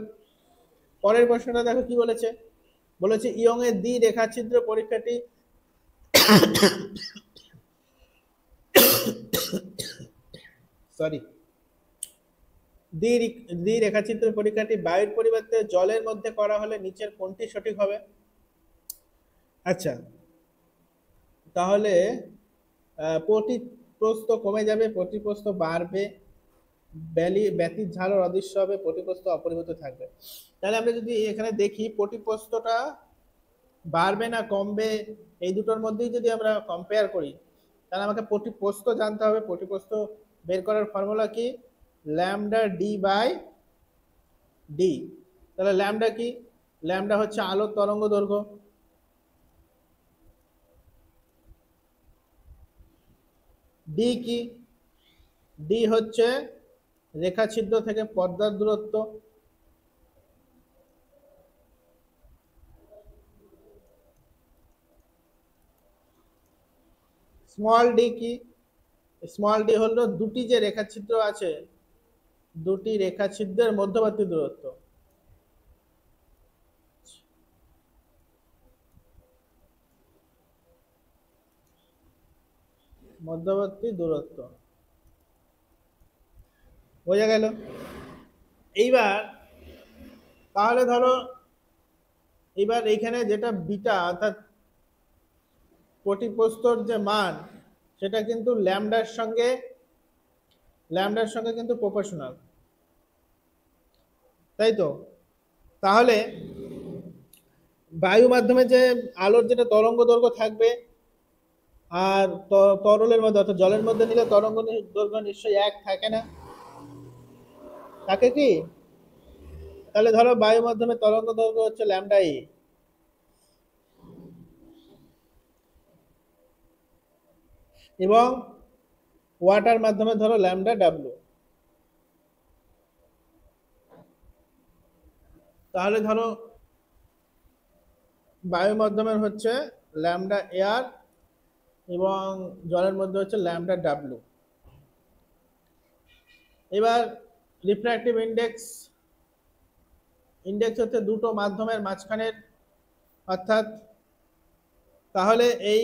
পরের প্রশ্নটা দেখো কি বলেছে, বলেছে ইয়ং এর দ্বি রেখাচিত্র পরীক্ষাটি সরি দ্বি রেখাচিত্র পরীক্ষাটি বায়ুর পরিবর্তে জলের মধ্যে করা হলে নিচের কোনটি সঠিক হবে। আচ্ছা, তাহলে প্রতিপ্রস্থ কমে যাবে, প্রতিপ্রস্থ বাড়বে, ব্যতির ঝালর অদৃশ্য হবে, প্রতিপ্রস্থ অপরিবর্তিত থাকবে। তাহলে আমরা যদি এখানে দেখি প্রতিপ্রস্থটা বাড়বে না কমবে, এই দুটোর মধ্যেই যদি আমরা কম্পেয়ার করি, তাহলে আমাকে প্রতিপ্রস্থ জানতে হবে। প্রতিপ্রস্থ বের করার ফর্মুলা কি, ল্যামডা ডি বাই ডি। তাহলে ল্যামডা কি, ল্যামডা হচ্ছে আলোর তরঙ্গ দৈর্ঘ্য, ডি কি, ডি হচ্ছে রেখাছিদ্র থেকে পর্দার দূরত্ব, স্মল ডি কি, স্মল ডি হলো দুটি যে রেখাছিদ্র আছে, দুটি রেখাছিদ্রের মধ্যবর্তী দূরত্ব। মধ্যবর্তী দূরত্ব, বোঝা গেল? এইবার তাহলে ধরো এবার এইখানে যেটা বিটা অর্থাৎ প্রতিপ্রস্থর যে মান, সেটা কিন্তু ল্যামডার সঙ্গে কিন্তু প্রপোর্শনাল, তাই তো। তাহলে বায়ু মাধ্যমে যে আলোর যেটা তরঙ্গ দৈর্ঘ্য থাকবে, আর তরলের মধ্যে অর্থাৎ জলের মধ্যে নিলে তরঙ্গ দৈর্ঘ্য নিশ্চয়ই এক থাকে না, থাকে কি? তাহলে ধরো বায়ু মাধ্যমে তরঙ্গ দৈর্ঘ্য হচ্ছে ল্যামডা ই, এবং ওয়াটার মাধ্যমে ধরো ল্যামডা ডাব্লিউ। তাহলে ধরো বায়ু মাধ্যমের হচ্ছে ল্যামডা এয়ার এবং জলের মধ্যে হচ্ছে ল্যামডা ডাব্লিউ। এবার রিফ্র্যাক্টিভ ইন্ডেক্স, ইন্ডেক্স হচ্ছে দুটো মাধ্যমের মাঝখানের, অর্থাৎ তাহলে এই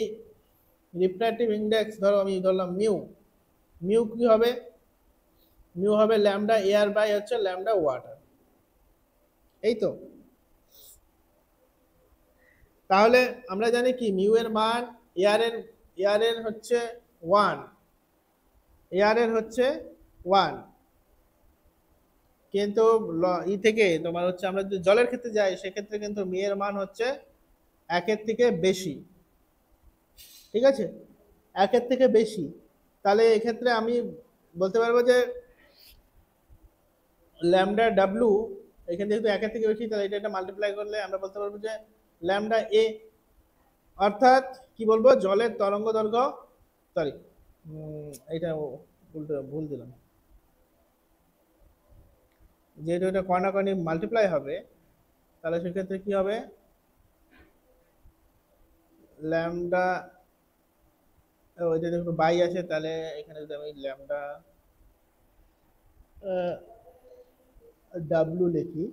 রিফ্র্যাক্টিভ ইন্ডেক্স ধরো আমি ধরলাম মিউ, মিউ কি হবে, মিউ হবে ল্যামডা এয়ার বাই হচ্ছে ল্যামডা ওয়াটার, এই তো। তাহলে আমরা জানি কি মিউ এর মান, এয়ারের হচ্ছে 1, এয়ারের হচ্ছে 1, কিন্তু ই থেকে তোমার হচ্ছে আমরা যদি জলের ক্ষেত্রে যাই সেক্ষেত্রে কিন্তু মি এর মান হচ্ছে একের থেকে বেশি। ঠিক আছে, একের থেকে বেশি। তাহলে এক্ষেত্রে আমি বলতে পারবো যে ল্যামডা ডাব্লু এখানে যেহেতু একের থেকে বেশি, তাহলে এটা মাল্টিপ্লাই করলে আমরা বলতে পারবো যে ল্যামডা এ, অর্থাৎ কি বলবো, জলের তরঙ্গ দৈর্ঘ্য, সরি এটা উল্টো ভুল দিলাম, যেহেতু এটা কর্ণাকর্ণি মাল্টিপ্লাই হবে তাহলে সেক্ষেত্রে কি হবে, ল্যামডা, ওইটা একটু বাই আছে, তাহলে এখানে যদি আমি ল্যামডা ডাব্লু লিখি,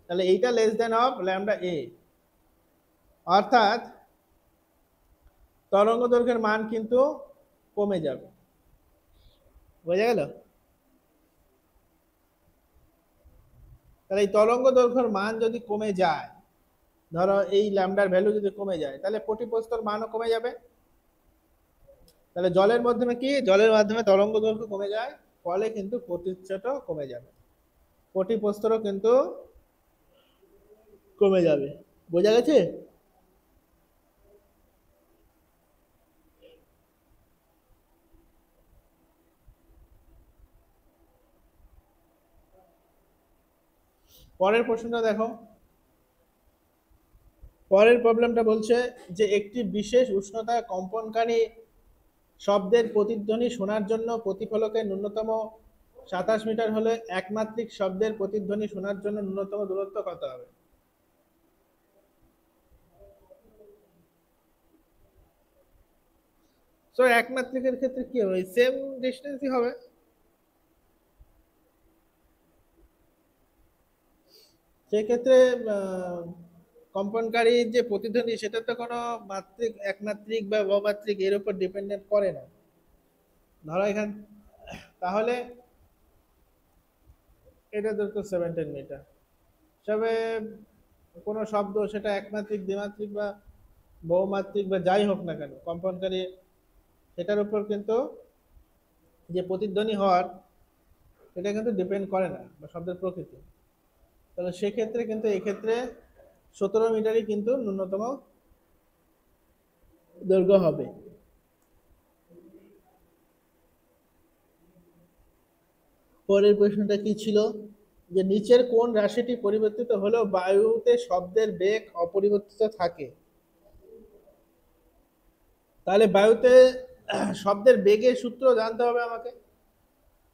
তাহলে এইটা লেস দেন অফ ল্যামডা এ, অর্থাৎ তরঙ্গ দৈর্ঘ্যের মান কিন্তু কমে যাবে। বোঝা গেল? তাহলে এই তরঙ্গ দৈর্ঘ্যের মান যদি কমে যায়, ধরো এই ল্যামডার ভ্যালু যদি কমে যায়, তাহলে প্রতিপ্রস্তর মানও কমে যাবে। তাহলে জলের মাধ্যমে কি, জলের মাধ্যমে তরঙ্গ দৈর্ঘ্য কমে যায়, ফলে কিন্তু প্রতিচ্ছাটও কমে যাবে, প্রতিপ্রস্তরও কিন্তু কমে যাবে। বোঝা গেছে? পরের প্রশ্নটা দেখো। পরের প্রবলেমটা বলছে যে একটি বিশেষ উষ্ণতায় কম্পনকারী শব্দের প্রতিধ্বনি শোনার জন্য প্রতিফলকের ন্যূনতম 27 মিটার হলে একমাত্রিক শব্দের প্রতিধ্বনি শোনার জন্য ন্যূনতম দূরত্ব কত হবে? তো একমাত্রিকের ক্ষেত্রে কি হবে, সেম ডিস্টেন্সই হবে। সেক্ষেত্রে কম্পনকারী যে প্রতিধ্বনি সেটা তো কোনো মাত্রিক, একমাত্রিক বা বহুমাত্রিক এর উপর ডিপেন্ডেন্ট করে না। ধরো এখান, তাহলে এটা ধরতো 17 মিটার, তবে কোনো শব্দ সেটা একমাত্রিক, দ্বিমাত্রিক বা বহুমাত্রিক বা যাই হোক না কেন, কম্পনকারী সেটার উপর কিন্তু যে প্রতিধ্বনি হওয়ার এটা কিন্তু ডিপেন্ড করে না, বা শব্দের প্রকৃতি। তাহলে সেক্ষেত্রে কিন্তু এক্ষেত্রে 17 মিটারই কিন্তু ন্যূনতম দৈর্ঘ্য হবে। পরের প্রশ্নটা কি ছিল, যে নিচের কোন রাশিটি পরিবর্তিত হলেও বায়ুতে শব্দের বেগ অপরিবর্তিত থাকে? তাহলে বায়ুতে শব্দের বেগের সূত্র জানতে হবে আমাকে।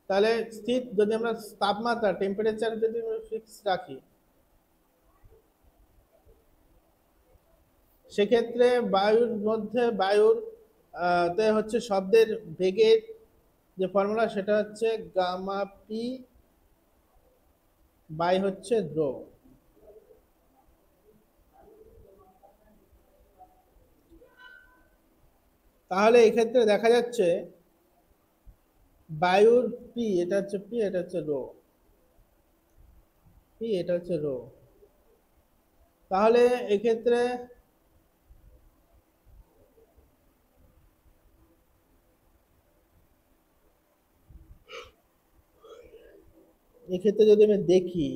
তাহলে স্থির, যদি আমরা তাপমাত্রা, টেম্পারেচার যদি ফিক্স রাখি, সেক্ষেত্রে বায়ুর মধ্যে, বায়ুর তে হচ্ছে শব্দের বেগের যে ফর্মুলা সেটা হচ্ছে গামা পি বাই হচ্ছে রো। তাহলে এক্ষেত্রে দেখা যাচ্ছে বায়ুর পি, এটা হচ্ছে পি, এটা হচ্ছে রো, পি এটা হচ্ছে রো। তাহলে এক্ষেত্রে এক্ষেত্রে যদি আমি দেখি,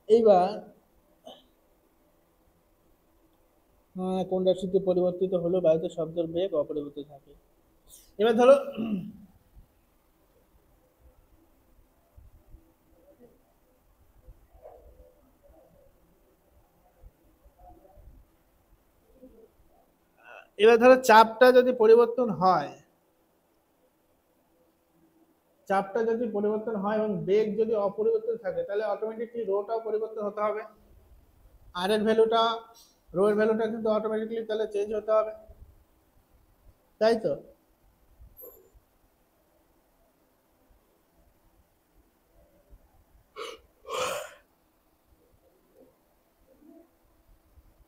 এইবার কোন রাশিতে পরিবর্তিত হলো বায়ুতে শব্দের বেগ অপরিবর্তিত থাকে। এবার ধরো এবার ধরো চাপটা যদি পরিবর্তন হয়, চাপটা যদি পরিবর্তন হয় এবং বেগ যদি অপরিবর্তিত থাকে, তাহলে অটোমেটিকলি রোটাও পরিবর্তন হতে হবে, আর এর ভ্যালুটা, রো এর ভ্যালুটা কিন্তু অটোমেটিকলি তাহলে চেঞ্জ হতে হবে, তাই তো?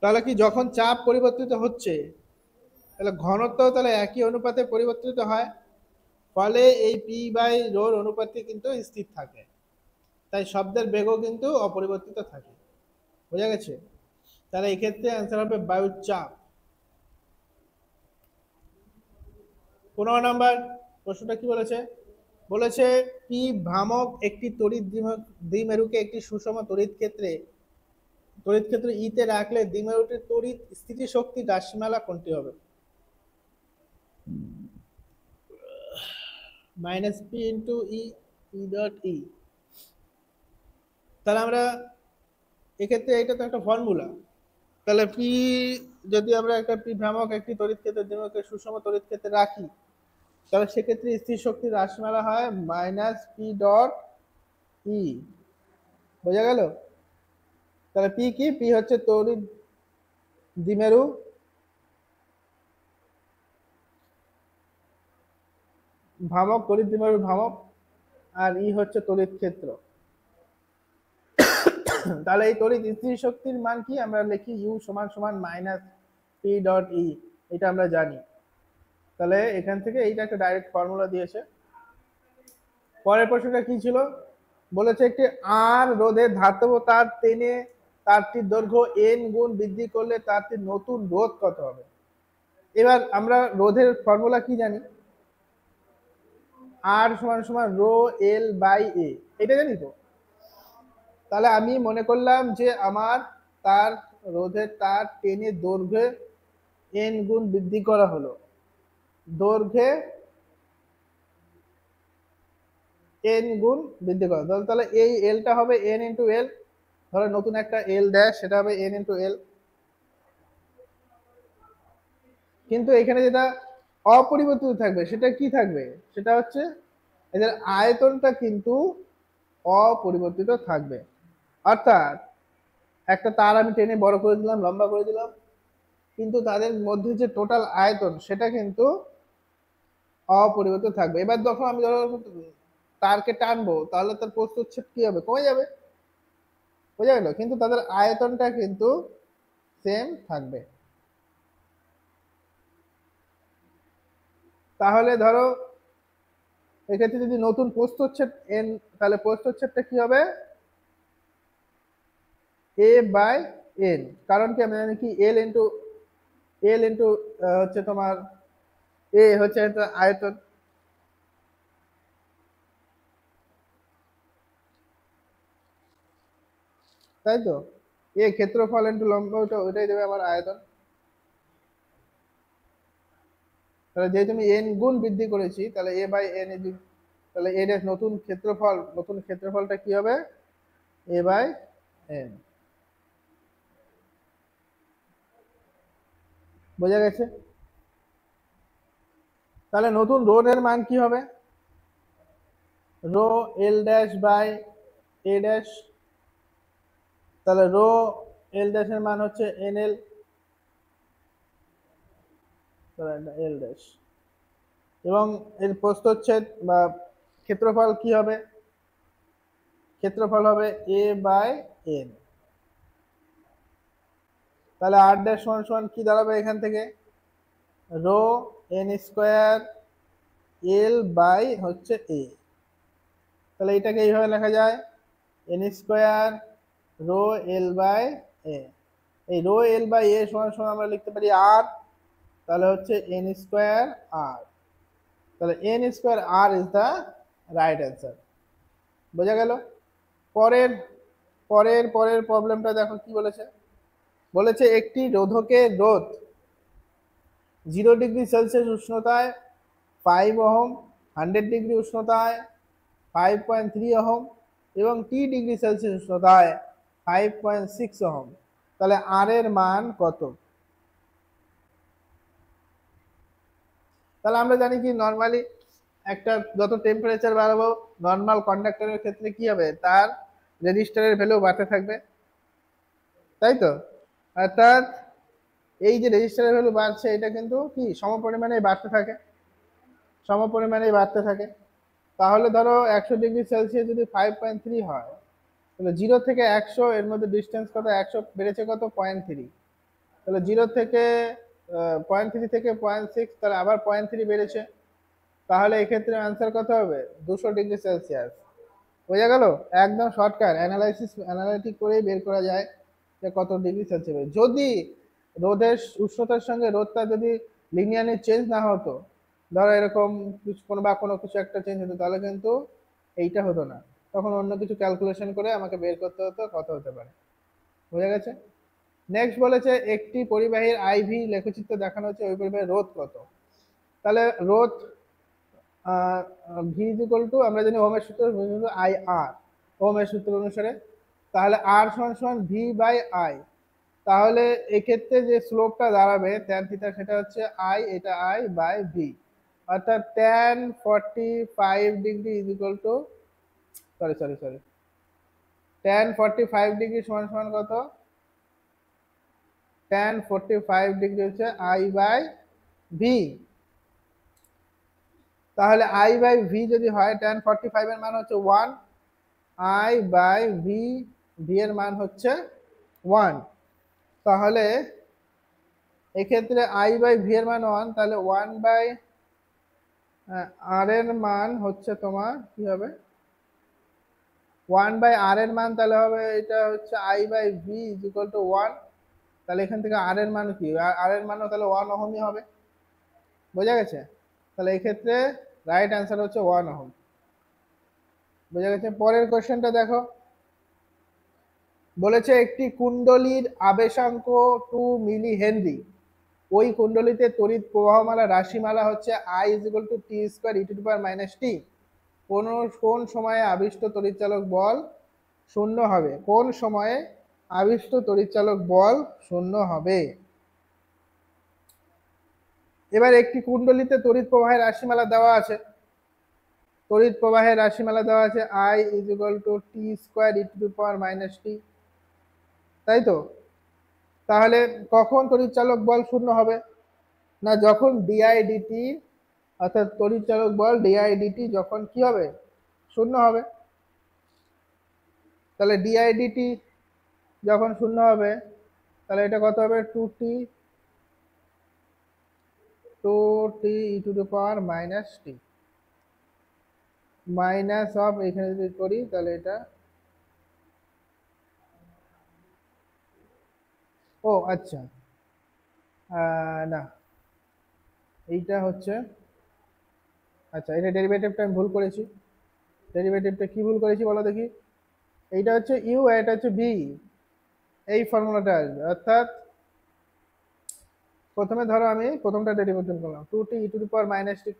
তাহলে কি যখন চাপ পরিবর্তিত হচ্ছে তাহলে ঘনত্ব তাহলে একই অনুপাতে পরিবর্তিত হয়, ফলে এই পি বাই রোর অনুপাতটি কিন্তু স্থির থাকে, তাই শব্দের বেগও কিন্তু অপরিবর্তিত থাকে। বোঝা গেছে? তাহলে এই ক্ষেত্রে অ্যান্সার হবে বায়ুর চাপ। 15 নাম্বার প্রশ্নটা কি বলেছে? বলেছে পি ভ্রামক একটি তড়িৎ দ্বিমেরুকে একটি সুষম তড়িৎ ক্ষেত্র ইতে রাখলে দ্বিমেরুটির তড়িৎ স্থিতিশক্তি রাশিমালা কোনটি হবে? মাইনাস পি ইন্টু ই ই ডট ই। তাহলে আমরা এক্ষেত্রে এটা তো একটা ফর্মুলা, তাহলে পি যদি আমরা একটা পি ভ্রামক একটি তড়িৎ ক্ষেত্রের দ্বিমেরুকে সুষম তড়িৎ ক্ষেত্রে রাখি, তাহলে সেক্ষেত্রে স্থির শক্তির রাশিমালা হয় মাইনাস পি ডট ই। বোঝা গেল? তাহলে পি কি? পি হচ্ছে তড়িৎ দ্বিমেরু, ভ্রামক, তড়িৎ দ্বিমেরু ভ্রামক, আর ই হচ্ছে তড়িৎ ক্ষেত্র। তাহলে এই তড়িৎ স্থির শক্তির মান কি? আমরা লিখি ইউ সমান সমান মাইনাস পি ডট ই, এটা আমরা জানি। তাহলে এখান থেকে এইটা একটা ডাইরেক্ট ফর্মুলা দিয়েছে। পরের প্রশ্নটা কি ছিল? বলেছে একটি আর রোধের ধাতব তার টেনে তারটির দৈর্ঘ্য এন গুণ বৃদ্ধি করলে তারটির নতুন রোধ কত হবে? এবার আমরা রোধের ফর্মুলা কি জানি? আর সমান সমান রো এল বাই এ, এটা জানি তো। তাহলে আমি মনে করলাম যে আমার তার রোধের তার টেনে দৈর্ঘ্যে এন গুণ বৃদ্ধি করা হলো, দৈর্ঘ্যে এন গুণ বৃদ্ধি করা, তাহলে এই এলটা হবে এন ইন্টু এল, ধরো নতুন একটা এল ড্যাশ, সেটা হবে এন ইন্টু এল। কিন্তু এখানে যেটা অপরিবর্তিত থাকবে সেটা কি থাকবে? সেটা হচ্ছে এদের আয়তনটা কিন্তু অপরিবর্তিত থাকবে। অর্থাৎ একটা তার আমি টেনে বড় করে দিলাম, লম্বা করে দিলাম, কিন্তু তাদের মধ্যে যে টোটাল আয়তন সেটা কিন্তু অপরিবর্তিত থাকবে। এবার যখন আমি ধরো তারকে টানবো, তাহলে তার প্রস্থচ্ছেদ কি হবে? কমে যাবে। বোঝা গেল? কিন্তু তাদের আয়তনটা কিন্তু সেম থাকবে। তাহলে ধরো এক্ষেত্রে যদি নতুন প্রস্থচ্ছেদ এন, তাহলে প্রস্থচ্ছেদটা কি হবে? A by N. কারণ কি? আমি জানি কি এল ইন্টু হচ্ছে তোমার এ হচ্ছে একটা আয়তন, তাই তো? এ ক্ষেত্রফল ইন্টু লম্ব, ওইটাই দেবে আমার আয়তন। তাহলে যেহেতু আমি এন গুণ বৃদ্ধি করেছি, তাহলে এ বাই এন, তাহলে এর নতুন ক্ষেত্রফলটা কি হবে? A by N. বোঝা গেছে? তাহলে নতুন রোধের মান কি হবে? Rho L dash by A dash. তাহলে রো এল ড্যাশের মান হচ্ছে এন এল, এল ড্যাশ, এবং এর প্রস্থচ্ছেদ বা ক্ষেত্রফল কি হবে? ক্ষেত্রফল হবে এ বাই এন। তাহলে আর ড্যাশ সমান সমান কি দাঁড়াবে এখান থেকে? Rho n square l by হচ্ছে এ। তাহলে এটাকে এইভাবে লেখা যায় n square rho l by A. এই রো এল বাই এ সমান সমান আমরা লিখতে পারি আর, তাহলে হচ্ছে এন স্কোয়ার আর। তাহলে N square R is the right answer. বোঝা গেল? পরের পরের পরের প্রবলেমটা দেখো কি বলেছে। বলেছে একটি রোধকের রোধ 0°C উষ্ণতায় 5 ওহম, 100° উষ্ণতায় 5.3 ওহম এবং T°C উষ্ণতায় 5.6 ওহম। তাহলে আর এর মান কত? তাহলে আমরা জানি কি নর্মালি একটা যত টেম্পারেচার বাড়াবো নর্মাল কন্ডাক্টরের ক্ষেত্রে কি হবে? তার রেজিস্টারের ভ্যালু বাড়তে থাকবে, তাই তো? অর্থাৎ এই যে রেজিস্টারের ভ্যালু বাড়ছে, এটা কিন্তু কি সমপরিমাণে বাড়তে থাকে। তাহলে ধরো 100°C যদি 5.3 হয়, তাহলে 0 থেকে 100 এর মধ্যে ডিস্টেন্স কত? 100 বেড়েছে কত? 0.3। তাহলে 0 থেকে 0.3 থেকে 0.6, তাহলে আবার 0.3 বেড়েছে, তাহলে এক্ষেত্রে আনসার কত হবে? 200°C। বোঝা গেল? একদম শর্টকাট, অ্যানালাইটিক করেই বের করা যায় যে কত ডিগ্রি সেলসিয়াস। যদি রোদের উষ্ণতার সঙ্গে রোদটা যদি লিনিয়ারলি চেঞ্জ না হতো, ধরো এরকম কোনো কিছু একটা চেঞ্জ হতো, তাহলে কিন্তু এইটা হতো না, তখন অন্য কিছু ক্যালকুলেশন করে আমাকে বের করতে হতো কত হতে পারে। বোঝা গেছে? নেক্সট বলেছে একটি পরিবাহীর আইভি লেখচিত্র দেখানো হচ্ছে, ওই পরিবাহীর রোধ কত। তাহলে রোধ ভি ইজ ইকুয়াল টু, আমরা জানি ওহমের সূত্র আই আর, ওহমের সূত্র অনুসারে, তাহলে আর সমান সমান ভি বাই আই। তাহলে এক্ষেত্রে যে স্লোপটা দাঁড়াবে ট্যান থিটা, সেটা হচ্ছে আই, এটা আই বাই ভি, অর্থাৎ tan 45° is equal two, sorry tan 45° সমান সমান কত? ট্যান 45° হচ্ছে আই বাই ভি। তাহলে আই বাই ভি যদি হয়, ট্যান 45 এর মান হচ্ছে 1, আই বাই ভি, ভি এর মান হচ্ছে 1। তাহলে এক্ষেত্রে আই বাই ভি এর মান 1, তাহলে 1 বাই আর এর মান হচ্ছে তোমার কি হবে? 1 বাই আর এর মান তাহলে হবে, এটা হচ্ছে I by V is equal to 1। তাহলে এখান থেকে আর এর মান কি? আর এর মানও তাহলে 1 ওহমই হবে। বোঝা গেছে? তাহলে এক্ষেত্রে রাইট অ্যান্সার হচ্ছে 1 ওহম। বোঝা গেছে? পরের কোশ্চেনটা দেখো, বলেছে একটি কুণ্ডলীর আবেশাঙ্ক 2 মিলি হেনরি, ওই কুণ্ডলীতে তড়িৎ প্রবাহমালা রাশিমালা হচ্ছে I is equal to t square e to the power minus t. কোন সময়ে আবিষ্ট তড়িৎচালক বল শূন্য হবে? কোন সময়ে আবিষ্ট তড়িৎচালক বল শূন্য হবে? এবার একটি কুণ্ডলীতে তড়িৎ প্রবাহের রাশিমালা দেওয়া আছে, তড়িৎ প্রবাহের রাশিমালা দেওয়া আছে I is equal to t square e to the power minus t, তাই তো? তাহলে কখন তড়িৎচালক বল শূন্য হবে? না, যখন ডিআই ডিটি, অর্থাৎ তড়িৎচালক বল ডিআই ডিটি যখন কি হবে? শূন্য হবে। তাহলে ডিআই ডিটি যখন শূন্য হবে, তাহলে এটা কত হবে? Two t e to the power minus t, minus of, এখানে যদি করি তাহলে এটা, ও আচ্ছা, না এইটা হচ্ছে, আচ্ছা এটা ডেরিভেটিভটা আমি ভুল করেছি। ডেরিভেটিভটা কি ভুল করেছি বলো দেখি? এইটা হচ্ছে ইউ, এটা হচ্ছে বি, এই ফর্মুলাটা আসবে। অর্থাৎ প্রথমে ধরো আমি প্রথমটা ডেরিভেটিভ করলাম, two t e to the power minus t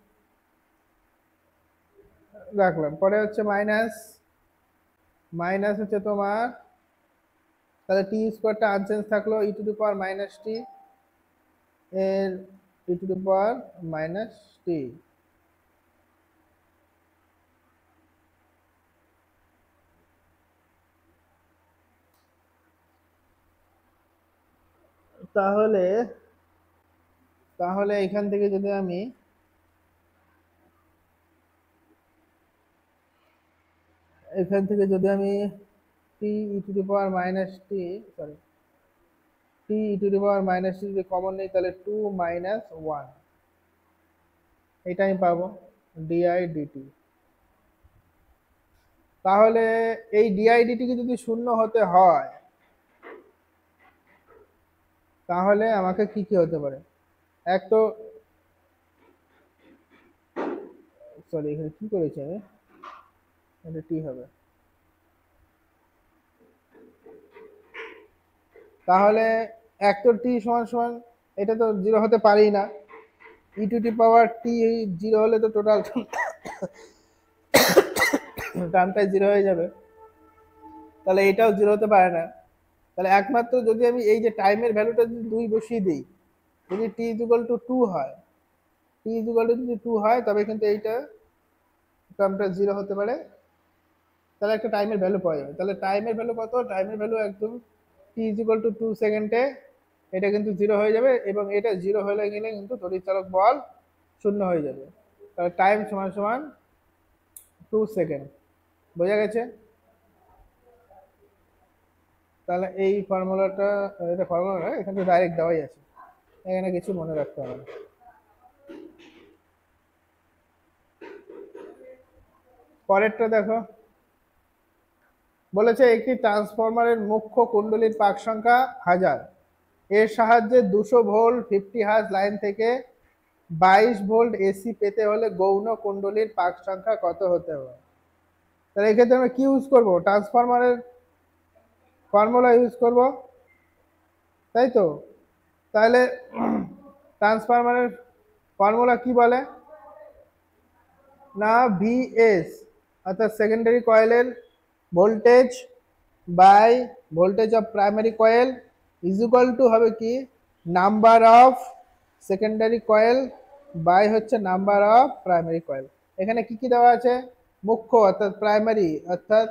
রাখলাম, পরে হচ্ছে মাইনাস, মাইনাস হচ্ছে তোমার, তাহলে টি স্কোয়ারটা আনচেঞ্জ থাকলো, ই টু দি পাওয়ার মাইনাস টি এর ই টু দি পাওয়ার মাইনাস টি। তাহলে তাহলে এখান থেকে যদি আমি t e to the power minus t, sorry t e to the power minus t যদি কমন নেই, তাহলে 2 মাইনাস 1, এটা আমি পাবো ডিআই ডিটি। তাহলে এই ডিআই ডিটি কে যদি শূন্য হতে হয়, তাহলে আমাকে কি কি হতে পারে? এক তো, সরি এখানে কি করেছি আমি, এটা টি হবে। তাহলে এক তো টি সমান সমান, এটা তো জিরো হতে পারেই না, ই to the power T zero হলে তো টোটাল টার্মটাই জিরো হয়ে যাবে, তাহলে এটাও জিরো হতে পারে না। তাহলে একমাত্র যদি আমি এই যে টাইমের ভ্যালুটা যদি 2 বসিয়ে দিই, যদি টি ইজ ইকুয়াল টু 2 হয়, টি ইজ ইকুয়াল টু যদি 2 হয়, তবে কিন্তু এইটা টার্মটা জিরো হতে পারে, তাহলে একটা টাইমের ভ্যালু পাওয়া যাবে। তাহলে টাইমের ভ্যালু কত? টাইমের ভ্যালু একদম টি ইজ ইকুয়াল টু 2 সেকেন্ডে এটা কিন্তু জিরো হয়ে যাবে, এবং এটা জিরো হয়ে গেলে কিন্তু তড়িৎচালক বল শূন্য হয়ে যাবে। তাহলে টাইম সমান সমান 2 সেকেন্ড। বোঝা গেছে? তাহলে এই ফর্মুলাটা, এটা ফর্মুলা নয়, এখানে ডাইরেক্ট দেওয়াই আছে, এখানে কিছু মনে রাখতে হবে না। পরেরটা দেখো, বলেছে একটি ট্রান্সফরমারের মুখ্য কুণ্ডলীর পাক সংখ্যা 1000। এর সাহায্যে 200 ভোল্ট 50 হার্জ লাইন থেকে 22 ভোল্ট এসি পেতে হলে গৌণ কুণ্ডলীর পাক সংখ্যা কত হতে হবে? তাহলে এক্ষেত্রে আমরা কি ইউজ করব? ট্রান্সফরমারের ফর্মুলা ইউজ করব, তাই তো? তাহলে ট্রান্সফরমারের ফর্মুলা কি বলে না, ভিএস অর্থাৎ সেকেন্ডারি কয়েলের voltage by voltage of primary coil is equal to হবে কি number of secondary coil by হচ্ছে নাম্বার অফ প্রাইমারি কয়েল। এখানে কি কি দেওয়া আছে? মুখ্য অর্থাৎ প্রাইমারি অর্থাৎ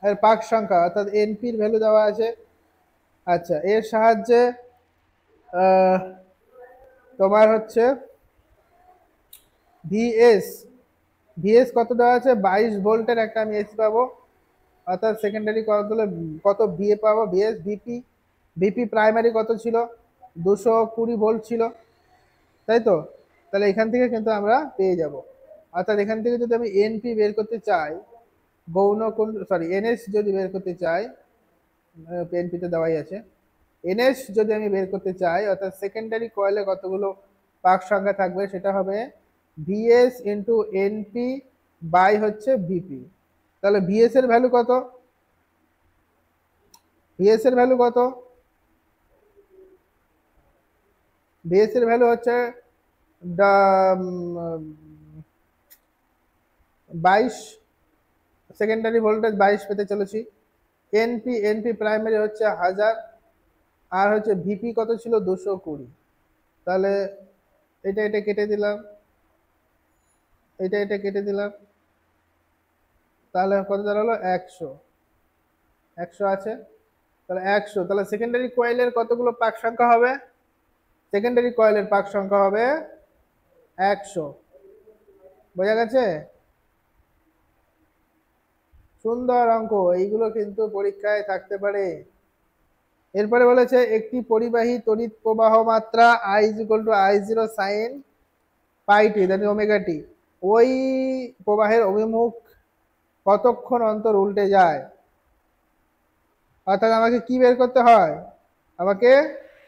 এর পাক সংখ্যা অর্থাৎ এনপির ভ্যালু দেওয়া আছে। আচ্ছা, এর সাহায্যে তোমার হচ্ছে ভিএস ভিএস কত দেওয়া আছে? 22 ভোল্টের একটা আমি এসি পাবো, অর্থাৎ সেকেন্ডারি কতগুলো কত ভিএ পাবো ভিএস। ভিপি প্রাইমারি কত ছিল? 220 ভোল্ট ছিল, তাই তো? তাহলে এখান থেকে কিন্তু আমরা পেয়ে যাব। অর্থাৎ এখান থেকে যদি আমি এনপি বের করতে চাই, গৌণ কোন সরি এনএস যদি বের করতে চাই, এনপিতে দেওয়াই আছে, এনএস যদি আমি বের করতে চাই অর্থাৎ সেকেন্ডারি কয়েলে কতগুলো পাক সংখ্যা থাকবে, সেটা হবে ভিএস ইন্টু এনপি বাই হচ্ছে ভিপি। তাহলে ভিএস এর ভ্যালু কত? ভিএস এর ভ্যালু কত? ভিএস এর ভ্যালু হচ্ছে 22, সেকেন্ডারি ভোল্টেজ 22 পেতে চলেছি। এনপি প্রাইমারি হচ্ছে 1000, আর হচ্ছে ভিপি কত ছিল? 220। তাহলে এটা কেটে দিলাম, এটা কেটে দিলাম, তাহলে কত দাঁড়ালো? 100 আছে, তাহলে 100। তাহলে সেকেন্ডারি কয়েলের কতগুলো পাক সংখ্যা হবে? সেকেন্ডারি কয়েলের পাক সংখ্যা হবে 100। বোঝা গেছে? সুন্দর অঙ্ক, এইগুলো কিন্তু পরীক্ষায় থাকতে পারে। এরপরে বলেছে একটি পরিবাহী তড়িৎ প্রবাহ মাত্রা I is equal to I0 sin pi t that is omega t, ওই প্রবাহের অভিমুখ কতক্ষণ অন্তর উল্টে যায়? অর্থাৎ আমাকে কি বের করতে হয়? আমাকে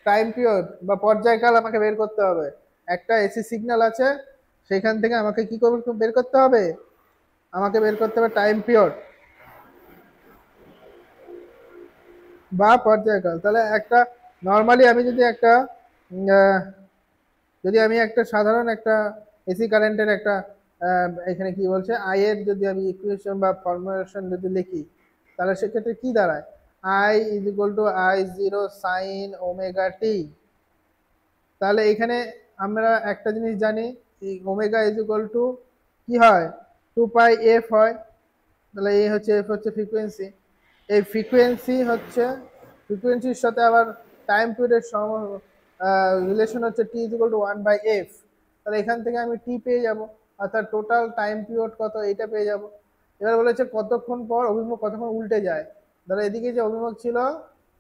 টাইম পিরিয়ড বা পর্যায়কাল আমাকে বের করতে হবে। একটা এসি সিগন্যাল আছে, সেখান থেকে আমাকে কি বের করতে হবে? আমাকে বের করতে হবে টাইম পিরিয়ড বা পর্যায়কাল। তাহলে একটা নর্মালি আমি যদি একটা সাধারণ একটা এসি কারেন্টের একটা এখানে কি বলছে আই এর যদি আমি ইকুয়েশন বা ফর্মুলেশন যদি লিখি, তাহলে সেক্ষেত্রে কি দাঁড়ায়? I is equal to I0 sine omega t. তাহলে এখানে আমরা একটা জিনিস জানি, ওমেগা ইজ ইকুয়াল টু কি হয়? 2 পাই এফ হয়। তাহলে এই হচ্ছে এফ হচ্ছে ফ্রিকোয়েন্সি, এই ফ্রিকোয়েন্সির সাথে আবার টাইম পিরিয়ডের রিলেশন হচ্ছে টি ইজ ইকুয়াল টু 1/f। তাহলে এখান থেকে আমি টি পেয়ে যাব, অর্থাৎ টোটাল টাইম পিরিয়ড কত এইটা পেয়ে যাব। এবার বলেছে কতক্ষণ পর অভিমুখ কতক্ষণ উল্টে যায়। ধরো এদিকে যে অভিমুখ ছিল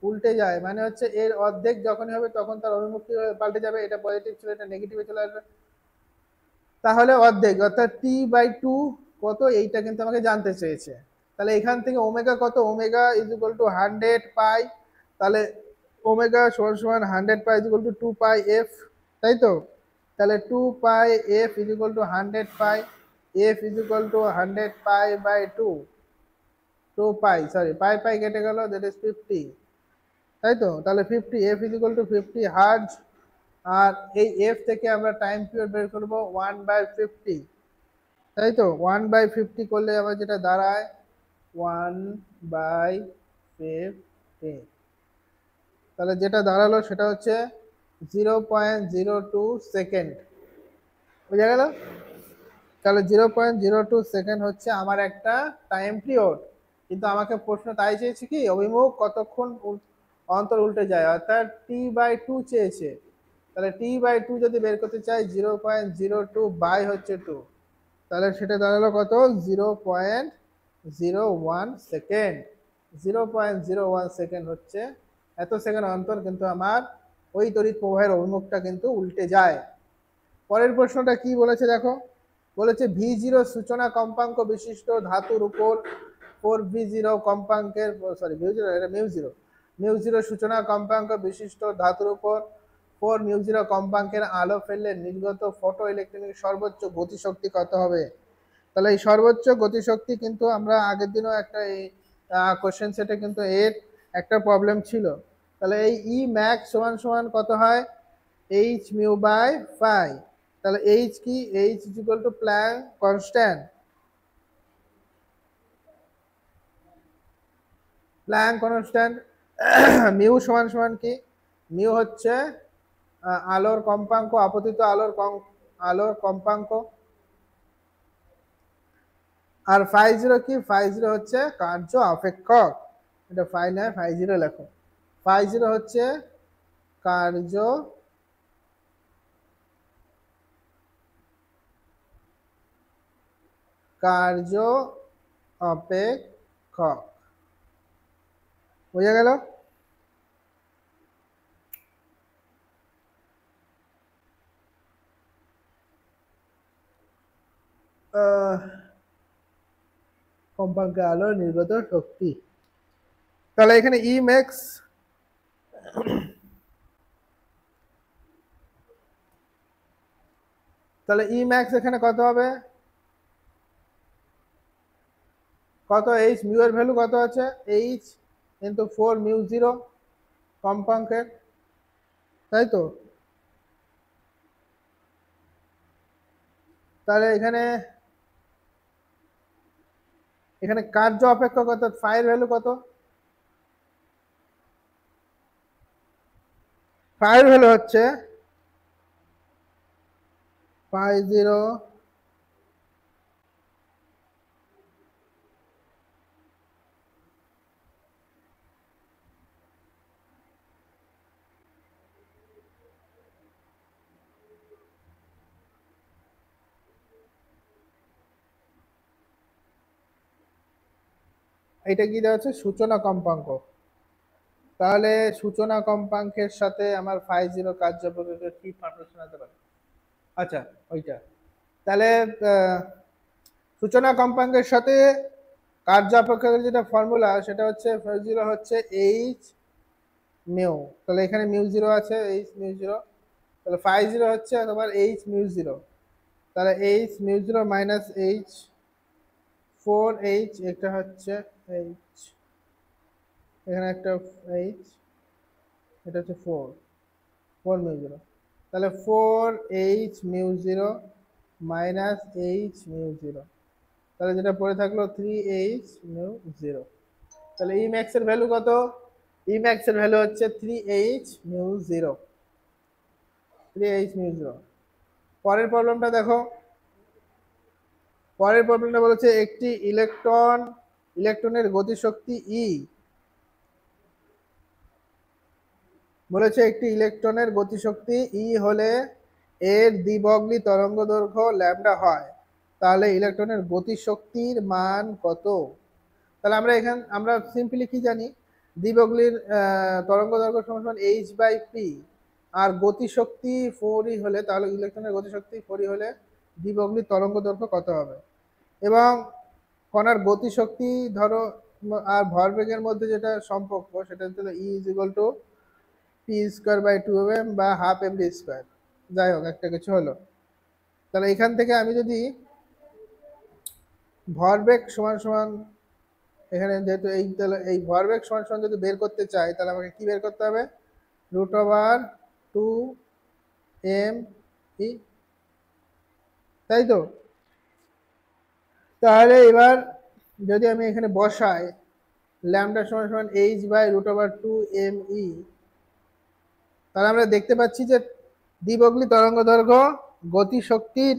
উল্টে যায়, মানে হচ্ছে এর অর্ধেক যখনই হবে তখন তার অভিমুখ পাল্টে যাবে। এটা পজিটিভ ছিল, এটা নেগেটিভে চলে আসবে, তাহলে অর্ধেক অর্থাৎ T/2 কত, এইটা কিন্তু আমাকে জানতে চেয়েছে। তাহলে এখান থেকে ওমেগা কত? Omega is equal to 100 pi. তাহলে ওমেগা সমান সমান 100 pi is equal to 2 pi f, তাই তো? তাহলে 2 pi f is equal to 100 pi, f is equal to 100 pi by 2 pi, sorry pi কেটে গেল, দ্যাট ইজ 50, তাই তো? তাহলে 50, f is equal to 50 hertz. আর এই এফ থেকে আমরা টাইম পিরিয়ড বের করবো 1/50, তাই তো? 1/50 করলে আবার যেটা দাঁড়ায় 1/50, তাহলে যেটা দাঁড়ালো সেটা হচ্ছে 0.02 সেকেন্ড। বুঝা গেল? তাহলে 0.02 সেকেন্ড হচ্ছে আমার একটা টাইম পিরিয়ড। কিন্তু আমাকে প্রশ্ন তাই চেয়েছে কি অভিমুখ কতক্ষণ অন্তর উল্টে যায়, অর্থাৎ T/2 চেয়েছে। তাহলে T/2 যদি বের করতে চাই 0.02 বাই হচ্ছে 2, তাহলে সেটা দাঁড়ালো কত? 0.01 সেকেন্ড। 0.01 সেকেন্ড হচ্ছে এত সেকেন্ড অন্তর কিন্তু আমার ওই তড়িৎ প্রবাহের অভিমুখটা কিন্তু উল্টে যায়। পরের প্রশ্নটা কি বলেছে দেখো, বলেছে V0 সূচনা কম্পাঙ্ক বিশিষ্ট ধাতুর উপর 4V0 কম্পাঙ্কের, সরি মিউ0, এটা মিউ0 সূচনা কম্পাঙ্ক বিশিষ্ট ধাতুর উপর 4μ0 কম্পাঙ্কের আলো ফেললে নির্গত ফটো ইলেকট্রনের সর্বোচ্চ গতিশক্তি কত হবে? তাহলে এই সর্বোচ্চ গতিশক্তি কিন্তু আমরা আগের দিনও একটা এই কোশ্চেন সেটে কিন্তু এর একটা প্রবলেম ছিল। তাহলে এই ই ম্যাক্স সমান সমান কত হয়? H mu by phi. তাহলে এইচ কি? H is equal to Planck constant. Planck constant mu সমান সমান কি? মিউ হচ্ছে আলোর কম্পাঙ্ক, আপতিত আলোর কম্পাঙ্ক। আর ফাই জিরো কি? ফাই জিরো হচ্ছে কার্য অপেক্ষক। এটা ফাই নয়, ফাই জিরো লেখো। ফাই জিরো হচ্ছে কার্য অপেক্ষক। বোঝা গেল? কম্পাঙ্কে আলো নির্গত শক্তি। তাহলে এখানে ই ম্যাক্স, তাহলে ই ম্যাক্স এখানে কত হবে? কত? এইচ মিউ এর ভ্যালু কত আছে? এইচ ইন্টু 4μ0 কম্পাঙ্কের, তাই তো? তাহলে এখানে এখানে কার্য অপেক্ষক কত? ফাইয়ের ভ্যালু কত? ফাইয়ের ভ্যালু হচ্ছে ফাই জিরো এটা কি দেওয়া আছে? সূচনা কম্পাঙ্ক। তাহলে সূচনা কম্পাঙ্কের সাথে আমার ফাই জিরো কার্য অপেক্ষকের কি পার্থক্য হতে পারে? আচ্ছা, ওইটা। তাহলে সূচনা কম্পাঙ্কের সাথে কার্য অপেক্ষকের যেটা ফর্মুলা সেটা হচ্ছে ফাই জিরো হচ্ছে এইচ মিউ। তাহলে এখানে মিউ0 আছে, এইচ মিউ0। তাহলে ফাই জিরো হচ্ছে তোমার এইচ মিউ0। তাহলে এইচ মিউ0 মাইনাস এইচ 4h, এটা হচ্ছে এইচ, এখানে একটা এইচ, এটা হচ্ছে 4μ0। তাহলে 4h μ0 মাইনাস এইচ মিউ0, তাহলে যেটা পড়ে থাকলো 3h μ0। তাহলে ই ম্যাক্স এর ভ্যালু কত? ই ম্যাক্স এর ভ্যালু হচ্ছে 3h μ0, 3h μ0। পরের প্রবলেমটা দেখো। পরের প্রবলেমটা বলেছে একটি ইলেকট্রনের গতিশক্তি ই। বলেছে একটি ইলেকট্রনের গতিশক্তি ই হলে এর দ্বিবগ্নি তরঙ্গদৈর্ঘ্য ল্যামডা হয়, তাহলে ইলেকট্রনের গতিশক্তির মান কত? তাহলে আমরা সিম্পলি কি জানি? দ্বিবগ্নির তরঙ্গদৈর্ঘ্য সমান এইচ বাই পি, আর গতিশক্তি 4ই হলে, তাহলে ইলেকট্রনের গতিশক্তি 4ই হলে দ্বিবগ্নির তরঙ্গদৈর্ঘ্য কত হবে? এবং কণার গতিশক্তি ধরো আর ভরবেগের মধ্যে যেটা সম্পর্ক সেটা হচ্ছে E is equal to p square by 2m বা হাফ এমডি স্কোয়ার, যাই হোক একটা কিছু হলো। তাহলে এখান থেকে আমি যদি ভরবেগ সমান সমান, এখানে যেহেতু তাহলে এই ভরবেগ সমান সমান যদি বের করতে চাই তাহলে আমাকে কি বের করতে হবে? √2m ই, তাই তো? তাহলে এবার যদি আমি এখানে বসাই ল্যামডা সমান সমান এইচ বাই √2m ই, তাহলে আমরা দেখতে পাচ্ছি যে দ্বিবগ্নি তরঙ্গদৈর্ঘ্য গতিশক্তির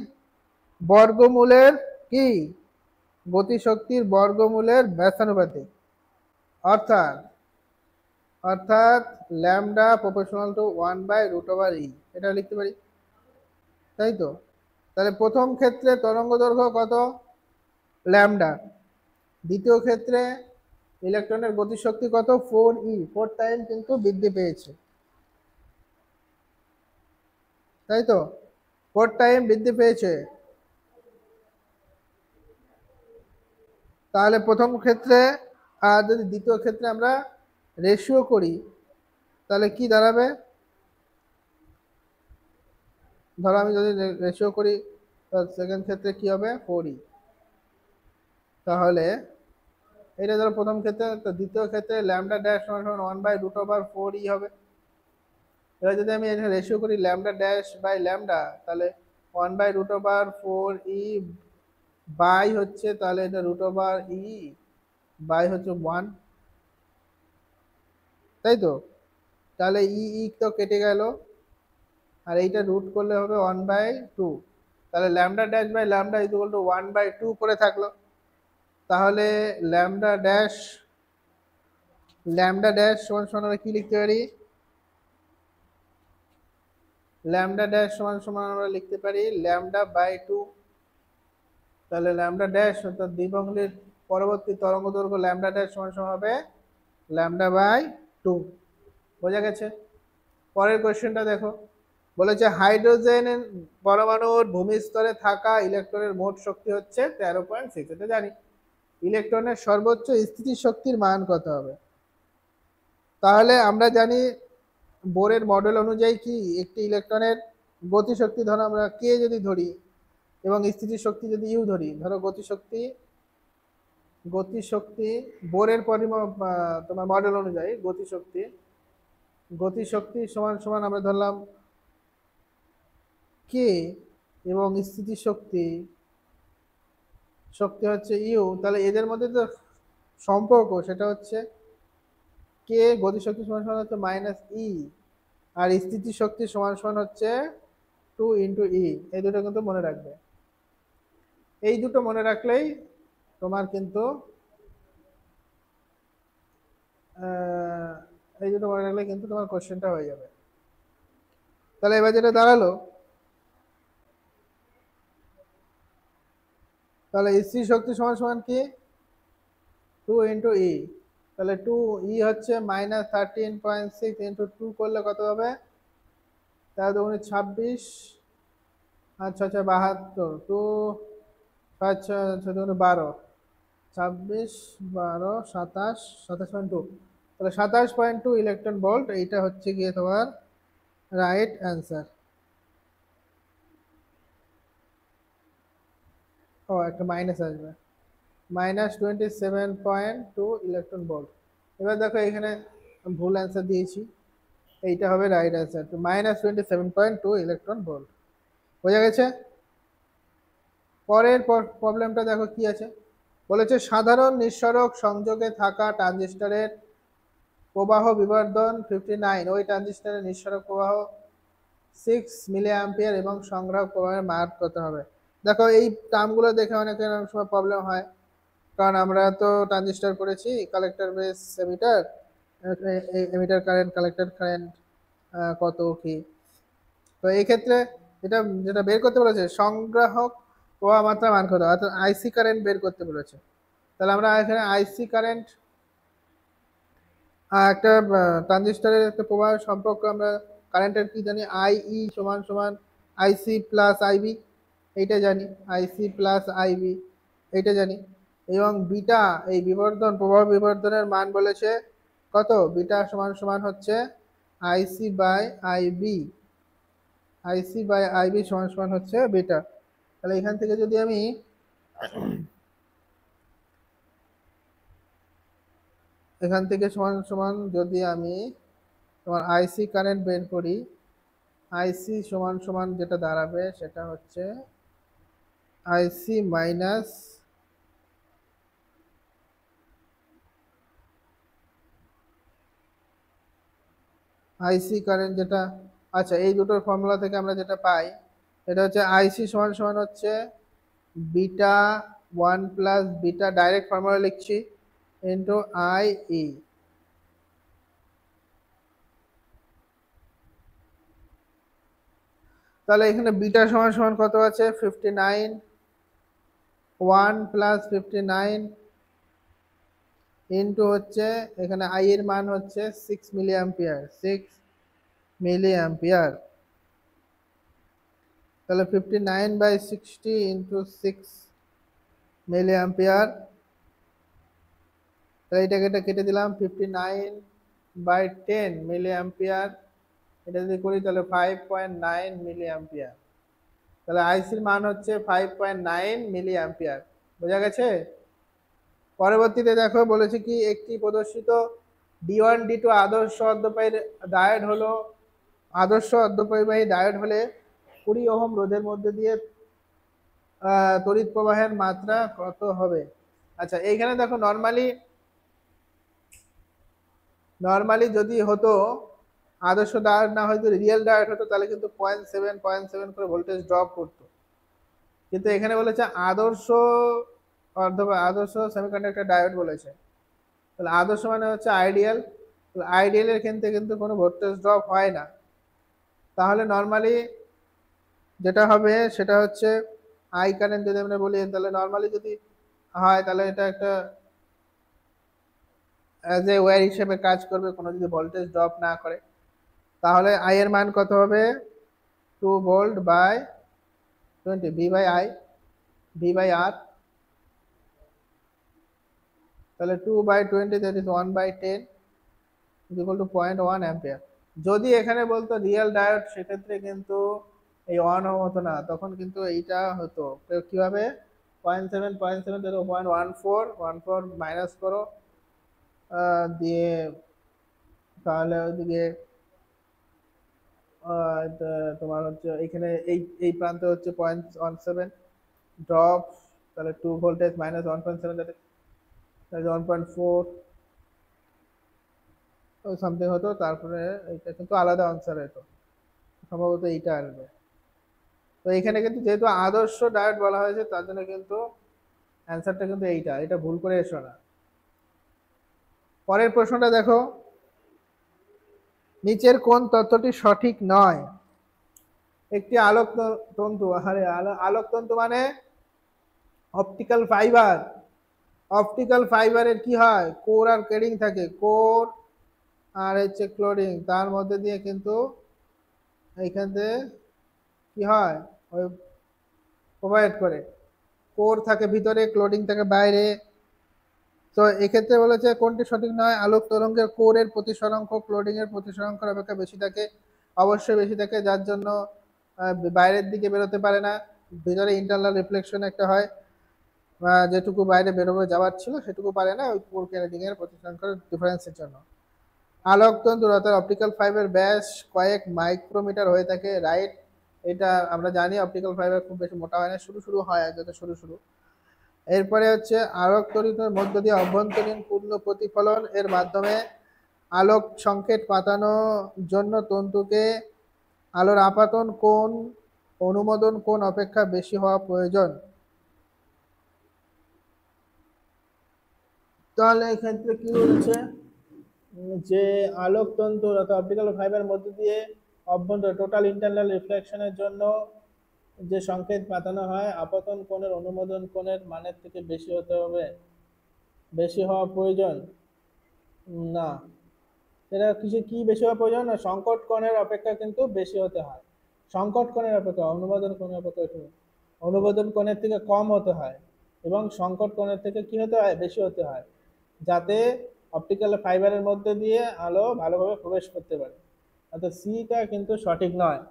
বর্গমূলের কি? গতিশক্তির বর্গমূলের ব্যস্তানুপাতিক। অর্থাৎ অর্থাৎ ল্যামডা প্রপোর্শনাল টু 1/√ই, এটা লিখতে পারি, তাই তো? তাহলে প্রথম ক্ষেত্রে তরঙ্গদৈর্ঘ্য কত? ল্যামডা। দ্বিতীয় ক্ষেত্রে ইলেকট্রনের গতিশক্তি কত? 4e, 4 টাইম কিন্তু বৃদ্ধি পেয়েছে। তাই তো 4 টাইম বৃদ্ধি পেয়েছে। তাহলে প্রথম ক্ষেত্রে আর যদি দ্বিতীয় ক্ষেত্রে আমরা রেশিও করি তাহলে কি দাঁড়াবে? ধরো আমি যদি রেশিও করি সেকেন্ড ক্ষেত্রে কি হবে 4e। তাহলে এটা ধরো প্রথম ক্ষেত্রে, তো দ্বিতীয় ক্ষেত্রে ল্যামডা ড্যাশ সমান সমান 1/√4e হবে। এবার যদি আমি এখানে রেশিও করি ল্যামডা ড্যাশ বাই ল্যামডা, তাহলে 1/√4e বাই হচ্ছে, তাহলে এটা √e বাই হচ্ছে 1, তাই তো? তাহলে ই তো কেটে গেল, আর এইটা রুট করলে হবে 1/2। তাহলে lambda dash by lambda equal to 1/2 করে থাকলো। তাহলে ল্যামডা ড্যাশ সমান সমান আমরা কি লিখতে পারি? ল্যামডা ড্যাশ সমান সমান আমরা লিখতে পারি λ/2। তাহলে ল্যামডা ড্যাশ অর্থাৎ দ্বিবঙ্গলির পরবর্তী তরঙ্গ দৈর্ঘ্য ল্যামডা ড্যাশ সমান সমান হবে λ/2। বোঝা গেছে? পরের কোশ্চেনটা দেখো, বলেছে হাইড্রোজেন পরমাণুর ভূমিস্তরে থাকা ইলেকট্রনের মোট শক্তি হচ্ছে 13.6। এটা জানি। ইলেকট্রনের সর্বোচ্চ স্থিতি শক্তির মান কত হবে? তাহলে আমরা জানি বোরের মডেল অনুযায়ী কি একটি ইলেকট্রনের গতিশক্তি, ধরো আমরা কে যদি ধরি এবং স্থিতি শক্তি যদি ইউ ধরি, ধরো গতিশক্তি বোরের তোমার মডেল অনুযায়ী গতিশক্তি সমান সমান আমরা ধরলাম কে, এবং স্থিতি শক্তি হচ্ছে ইউ। তাহলে এদের মধ্যে তো সম্পর্ক সেটা হচ্ছে কে গতিশক্তি সমান সমান হচ্ছে -e, আর স্থিতি শক্তি সমান সমান হচ্ছে 2 × e। এই দুটো কিন্তু মনে রাখবে। এই দুটো মনে রাখলেই তোমার কিন্তু তোমার কোশ্চেনটা হয়ে যাবে। তাহলে এবার যেটা দাঁড়ালো, তাহলে স্থির শক্তি সমান সমান কি 2 × e। তাহলে 2e হচ্ছে -13.6 × 2 করলে কত হবে? তাহলে 2 × 26, আচ্ছা 72, 2 আচ্ছা 12, 26, 12, 27, 27.2। তাহলে 27.2 ইলেকট্রন ভোল্ট। এইটা হচ্ছে গিয়ে তোমার রাইট অ্যান্সার। ও একটা মাইনাস আসবে, -27.2 ইলেকট্রন ভোল্ট। এবার দেখো এখানে ভুল অ্যান্সার দিয়েছি, এইটা হবে রাইট অ্যান্সার, তো -27.2 ইলেকট্রন ভোল্ট। বোঝা গেছে? পরের প্রবলেমটা দেখো কি আছে, বলেছে সাধারণ নিঃসরক সংযোগে থাকা ট্রানজিস্টরের প্রবাহ বিবর্ধন 59, ওই ট্রানজিস্টরের নিঃসরক প্রবাহ 6 মিলি অ্যাম্পিয়ার এবং সংগ্রাহক প্রবাহের মান কত হবে? দেখো এই টার্মগুলো দেখে অনেকের অনেক সময় প্রবলেম হয়, কারণ আমরা তো ট্রানজিস্টর করেছি collector base emitter, emitter current collector current কত কি। তো এই ক্ষেত্রে যেটা বের করতে বলেছে সংগ্রাহক প্রবাহ মাত্রা মান কত, অর্থাৎ আইসি কারেন্ট বের করতে বলেছে। তাহলে আমরা এখানে আইসি কারেন্ট, একটা ট্রানজিস্টরের একটা প্রবাহ সম্পর্ক আমরা কারেন্টের কি জানি, আইই সমান সমান আইসি প্লাস আইবি, এইটা জানি, আইসি প্লাস আইবি এইটা জানি। এবং বিটা এই প্রবাহ বিবর্ধনের মান বলেছে কত, বিটা সমান সমান হচ্ছে আইসি বাই আইবি, সমান সমান হচ্ছে বিটা। তাহলে এখান থেকে যদি আমি সমান সমান যদি আমি তোমার আইসি কারেন্ট বের করি, আইসি সমান সমান যেটা দাঁড়াবে সেটা হচ্ছে আইসি মাইনাস আইসি কারেন্ট যেটা, আচ্ছা এই দুটোর ফর্মুলা থেকে আমরা যেটা পাই এটা হচ্ছে আইসি সমান সমান হচ্ছে beta 1 plus beta, direct formula লিখছি, ইন্টু আইই। তাহলে এখানে বিটা সমান সমান কত আছে 59, 1 প্লাস 59 ইন্টু হচ্ছে এখানে আই এর মান হচ্ছে 6 মিলি অ্যাম্পিয়ার, 6 মিলি অ্যাম্পিয়ার। তাহলে 59/60 ইন্টু 6 মিলি অ্যাম্পিয়ার। তাহলে এটাকে এটা কেটে দিলাম, 59/10 মিলি অ্যাম্পিয়ার। এটা যদি করি তাহলে 5.9 মিলি অ্যাম্পিয়ার। তাহলে আইসির মান হচ্ছে 5.9 মিলি অ্যাম্পিয়ার। বোঝা গেছে? পরবর্তীতে দেখো বলেছে কি, একটি প্রদর্শিত D1 D2 আদর্শ অর্ধপরিবাহী ডায়োড হলো, আদর্শ অর্ধপরিবাহী ডায়োড হলে 20 ওহম রোধের মধ্যে দিয়ে তড়িৎ প্রবাহের মাত্রা কত হবে? আচ্ছা, এইখানে দেখো নর্মালি যদি হতো আদর্শ ডায়োড না হয়তো রিয়েল ডায়োড হতো, তাহলে কিন্তু 0.7 করে ভোল্টেজ ড্রপ করতো। কিন্তু এখানে বলেছে আদর্শ আদর্শ সেমিকন্ডাক্টর ডায়োড বলেছে। তাহলে আদর্শ মানে হচ্ছে আইডিয়াল। আইডিয়ালের ক্ষেত্রে কিন্তু কোনো ভোল্টেজ ড্রপ হয় না। তাহলে নর্মালি যেটা হবে সেটা হচ্ছে আই কারেন্ট যদি আমরা বলি, তাহলে নর্মালি যদি হয় তাহলে এটা একটা অ্যাজ এ ওয়্যার হিসেবে কাজ করবে, কোনো যদি ভোল্টেজ ড্রপ না করে। তাহলে আই এর মান কত হবে? 2 volt by 20 V by I, V by R. তাহলে 2/20 that is 1/10 equal to 0.1 ampere. যদি এখানে বলতো রিয়েল ডায়োড, সেক্ষেত্রে কিন্তু এই 1 ওহম হতো না, তখন কিন্তু এইটা হতো। তো কিভাবে? 0.7 থেকে 0.14 মাইনাস করো, দিয়ে তাহলে ওইদিকে তোমার হচ্ছে এখানে এই প্রান্তে হচ্ছে 0.17 ড্রপ, তাহলে 2 ভোল্টেজ মাইনাস 1.7 তাহলে 1.4 সামথিং হতো। তারপরে এটা কিন্তু আলাদা আনসার হতো, সম্ভবত এইটা আসবে। তো এখানে কিন্তু যেহেতু আদর্শ ডায়োড বলা হয়েছে, তার জন্য কিন্তু অ্যান্সারটা কিন্তু এইটা, এটা ভুল করে এসো না। পরের প্রশ্নটা দেখো, নিচের কোন তথ্যটি সঠিক নয়? একটি আলোক তন্তু, আরে আলোক তন্তু মানে অপটিক্যাল ফাইবার। অপটিক্যাল ফাইবারের কি হয়? কোর আর ক্লেডিং থাকে, কোর আর হচ্ছে ক্লোডিং, তার মধ্যে দিয়ে কিন্তু এইখান থেকে কি হয়, ওই প্রোভাইড করে। কোর থাকে ভিতরে, ক্লোডিং থাকে বাইরে। তো এক্ষেত্রে বলেছে কোনটি সঠিক নয়? আলোক তরঙ্গের কোরের প্রতিসরাঙ্ক ক্লোডিং এর প্রতিসরাঙ্কের অপেক্ষা বেশি থাকে, অবশ্যই বেশি থাকে, যার জন্য বাইরের দিকে বেরোতে পারে না। ভিতরে ইন্টারনাল রিফ্লেকশন একটা হয়, যেটুকু বাইরে বেরোবে যাওয়ার ছিল সেটুকু পারে না, ওই কোর ক্লোডিং এর প্রতিসরাঙ্কের ডিফারেন্সের জন্য। আলোক তন্তু অর্থাৎ অপটিক্যাল ফাইবার ব্যাস কয়েক মাইক্রোমিটার হয়ে থাকে, রাইট। এটা আমরা জানি অপটিক্যাল ফাইবার খুব বেশি মোটা হয় না, শুরু হয় যত শুরু। এরপরে হচ্ছে আলোক তড়িতের মধ্য দিয়ে অভ্যন্তরীণ পূর্ণ প্রতিফলন এর মাধ্যমে আলোক সংকেত পাঠানোর জন্য তন্তুকে আলোর আপাতন কোণ অনুমোদন কোণ অপেক্ষা বেশি হওয়া প্রয়োজন। তাহলে এক্ষেত্রে কি বলেছে, যে আলোক তন্তু অর্থাৎ অপটিক্যাল ফাইবার মধ্য দিয়ে অভ্যন্তর টোটাল ইন্টারনাল রিফ্লেকশনের জন্য যে সংকেত পাঠানো হয়, আপতন কোণের অনুমোদন কোণের মানের থেকে বেশি হতে হবে, বেশি হওয়া প্রয়োজন না। এটা কি বেশি হওয়া প্রয়োজন না, সংকট কোণের অপেক্ষা কিন্তু বেশি হতে হয়। সংকট কোণের অপেক্ষা অনুমোদন কোণের অপেক্ষা অনুমোদন কোণের থেকে কম হতে হয়, এবং সংকট কোণের থেকে কি হতে হয়? বেশি হতে হয়, যাতে অপটিক্যাল ফাইবারের মধ্যে দিয়ে আলো ভালোভাবে প্রবেশ করতে পারে। অর্থাৎ সিটা কিন্তু সঠিক নয়।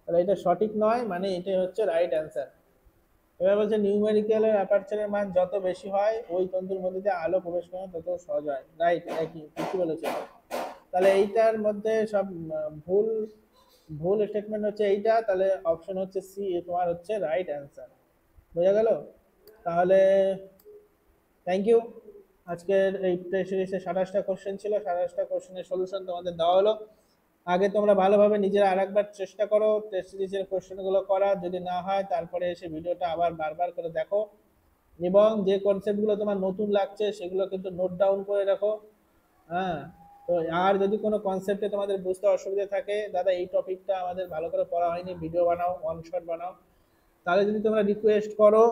তাহলে এটা সঠিক নয় মানে এটাই হচ্ছে রাইট অ্যান্সার। এবার বলছে নিউমেরিক্যালের অ্যাপারচারের মান যত বেশি হয়, ওই তন্তুর মধ্যে দিয়ে আলো প্রবেশ করানো তত সহজ হয়, রাইট। একই কি বলেছে? তাহলে এইটার মধ্যে সব ভুল ভুল স্টেটমেন্ট হচ্ছে এইটা, তাহলে অপশন হচ্ছে সি তোমার হচ্ছে রাইট অ্যান্সার। বোঝা গেল? তাহলে থ্যাংক ইউ। আজকের এই টেস্ট সিরিজে 27টা কোশ্চেন ছিল, 27টা কোশ্চেনের সলিউশন তোমাদের দেওয়া হলো। আগে তোমরা ভালোভাবে নিজেরা আরেকবার চেষ্টা করো টেস্ট সিরিজের কোশ্চেনগুলো করা, যদি না হয় তারপরে এসে ভিডিওটা আবার বারবার করে দেখো, এবং যে কনসেপ্টগুলো তোমার নতুন লাগছে সেগুলো কিন্তু নোট ডাউন করে রাখো। হ্যাঁ, তো আর যদি কোনো কনসেপ্টে তোমাদের বুঝতে অসুবিধা থাকে, দাদা এই টপিকটা আমাদের ভালো করে পড়া হয়নি, ভিডিও বানাও, ওয়ান শট বানাও, তাহলে যদি তোমরা রিকোয়েস্ট করো,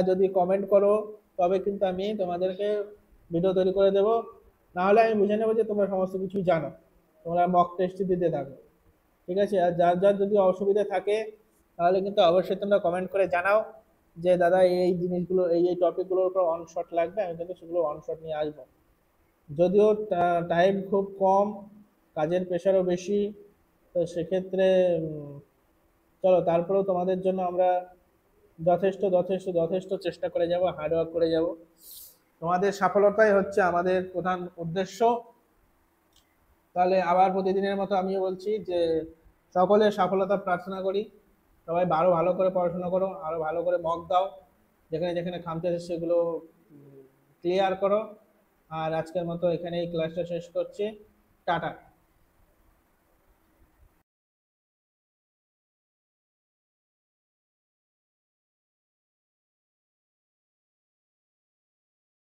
যদি কমেন্ট করো, তবে কিন্তু আমি তোমাদেরকে ভিডিও তৈরি করে দেবো। নাহলে আমি বুঝে নেবো যে তোমরা সমস্ত কিছুই জানো, তোমরা মক টেস্ট দিতে থাকো, ঠিক আছে? আর যার যার যদি অসুবিধা থাকে তাহলে কিন্তু অবশ্যই তোমরা কমেন্ট করে জানাও যে দাদা এই জিনিসগুলো এই টপিকগুলোর উপর অন শট লাগবে, আমি কিন্তু সেগুলো অন শট নিয়ে আসবো। যদিও টাইম খুব কম, কাজের প্রেশারও বেশি, তো সেক্ষেত্রে চলো তারপরেও তোমাদের জন্য আমরা যথেষ্ট যথেষ্ট যথেষ্ট চেষ্টা করে যাব, হার্ডওয়ার্ক করে যাব। তোমাদের সফলতাই হচ্ছে আমাদের প্রধান উদ্দেশ্য। তাহলে আবার প্রতিদিনের মতো আমিও বলছি যে সকলের সফলতা প্রার্থনা করি। সবাই আরো ভালো করে পড়াশোনা করো, আরো ভালো করে মক দাও, যেখানে যেখানে খামতি আছে সেগুলো ক্লিয়ার করো। আর আজকের মতো এখানেই ক্লাসটা শেষ করছি। টাটা।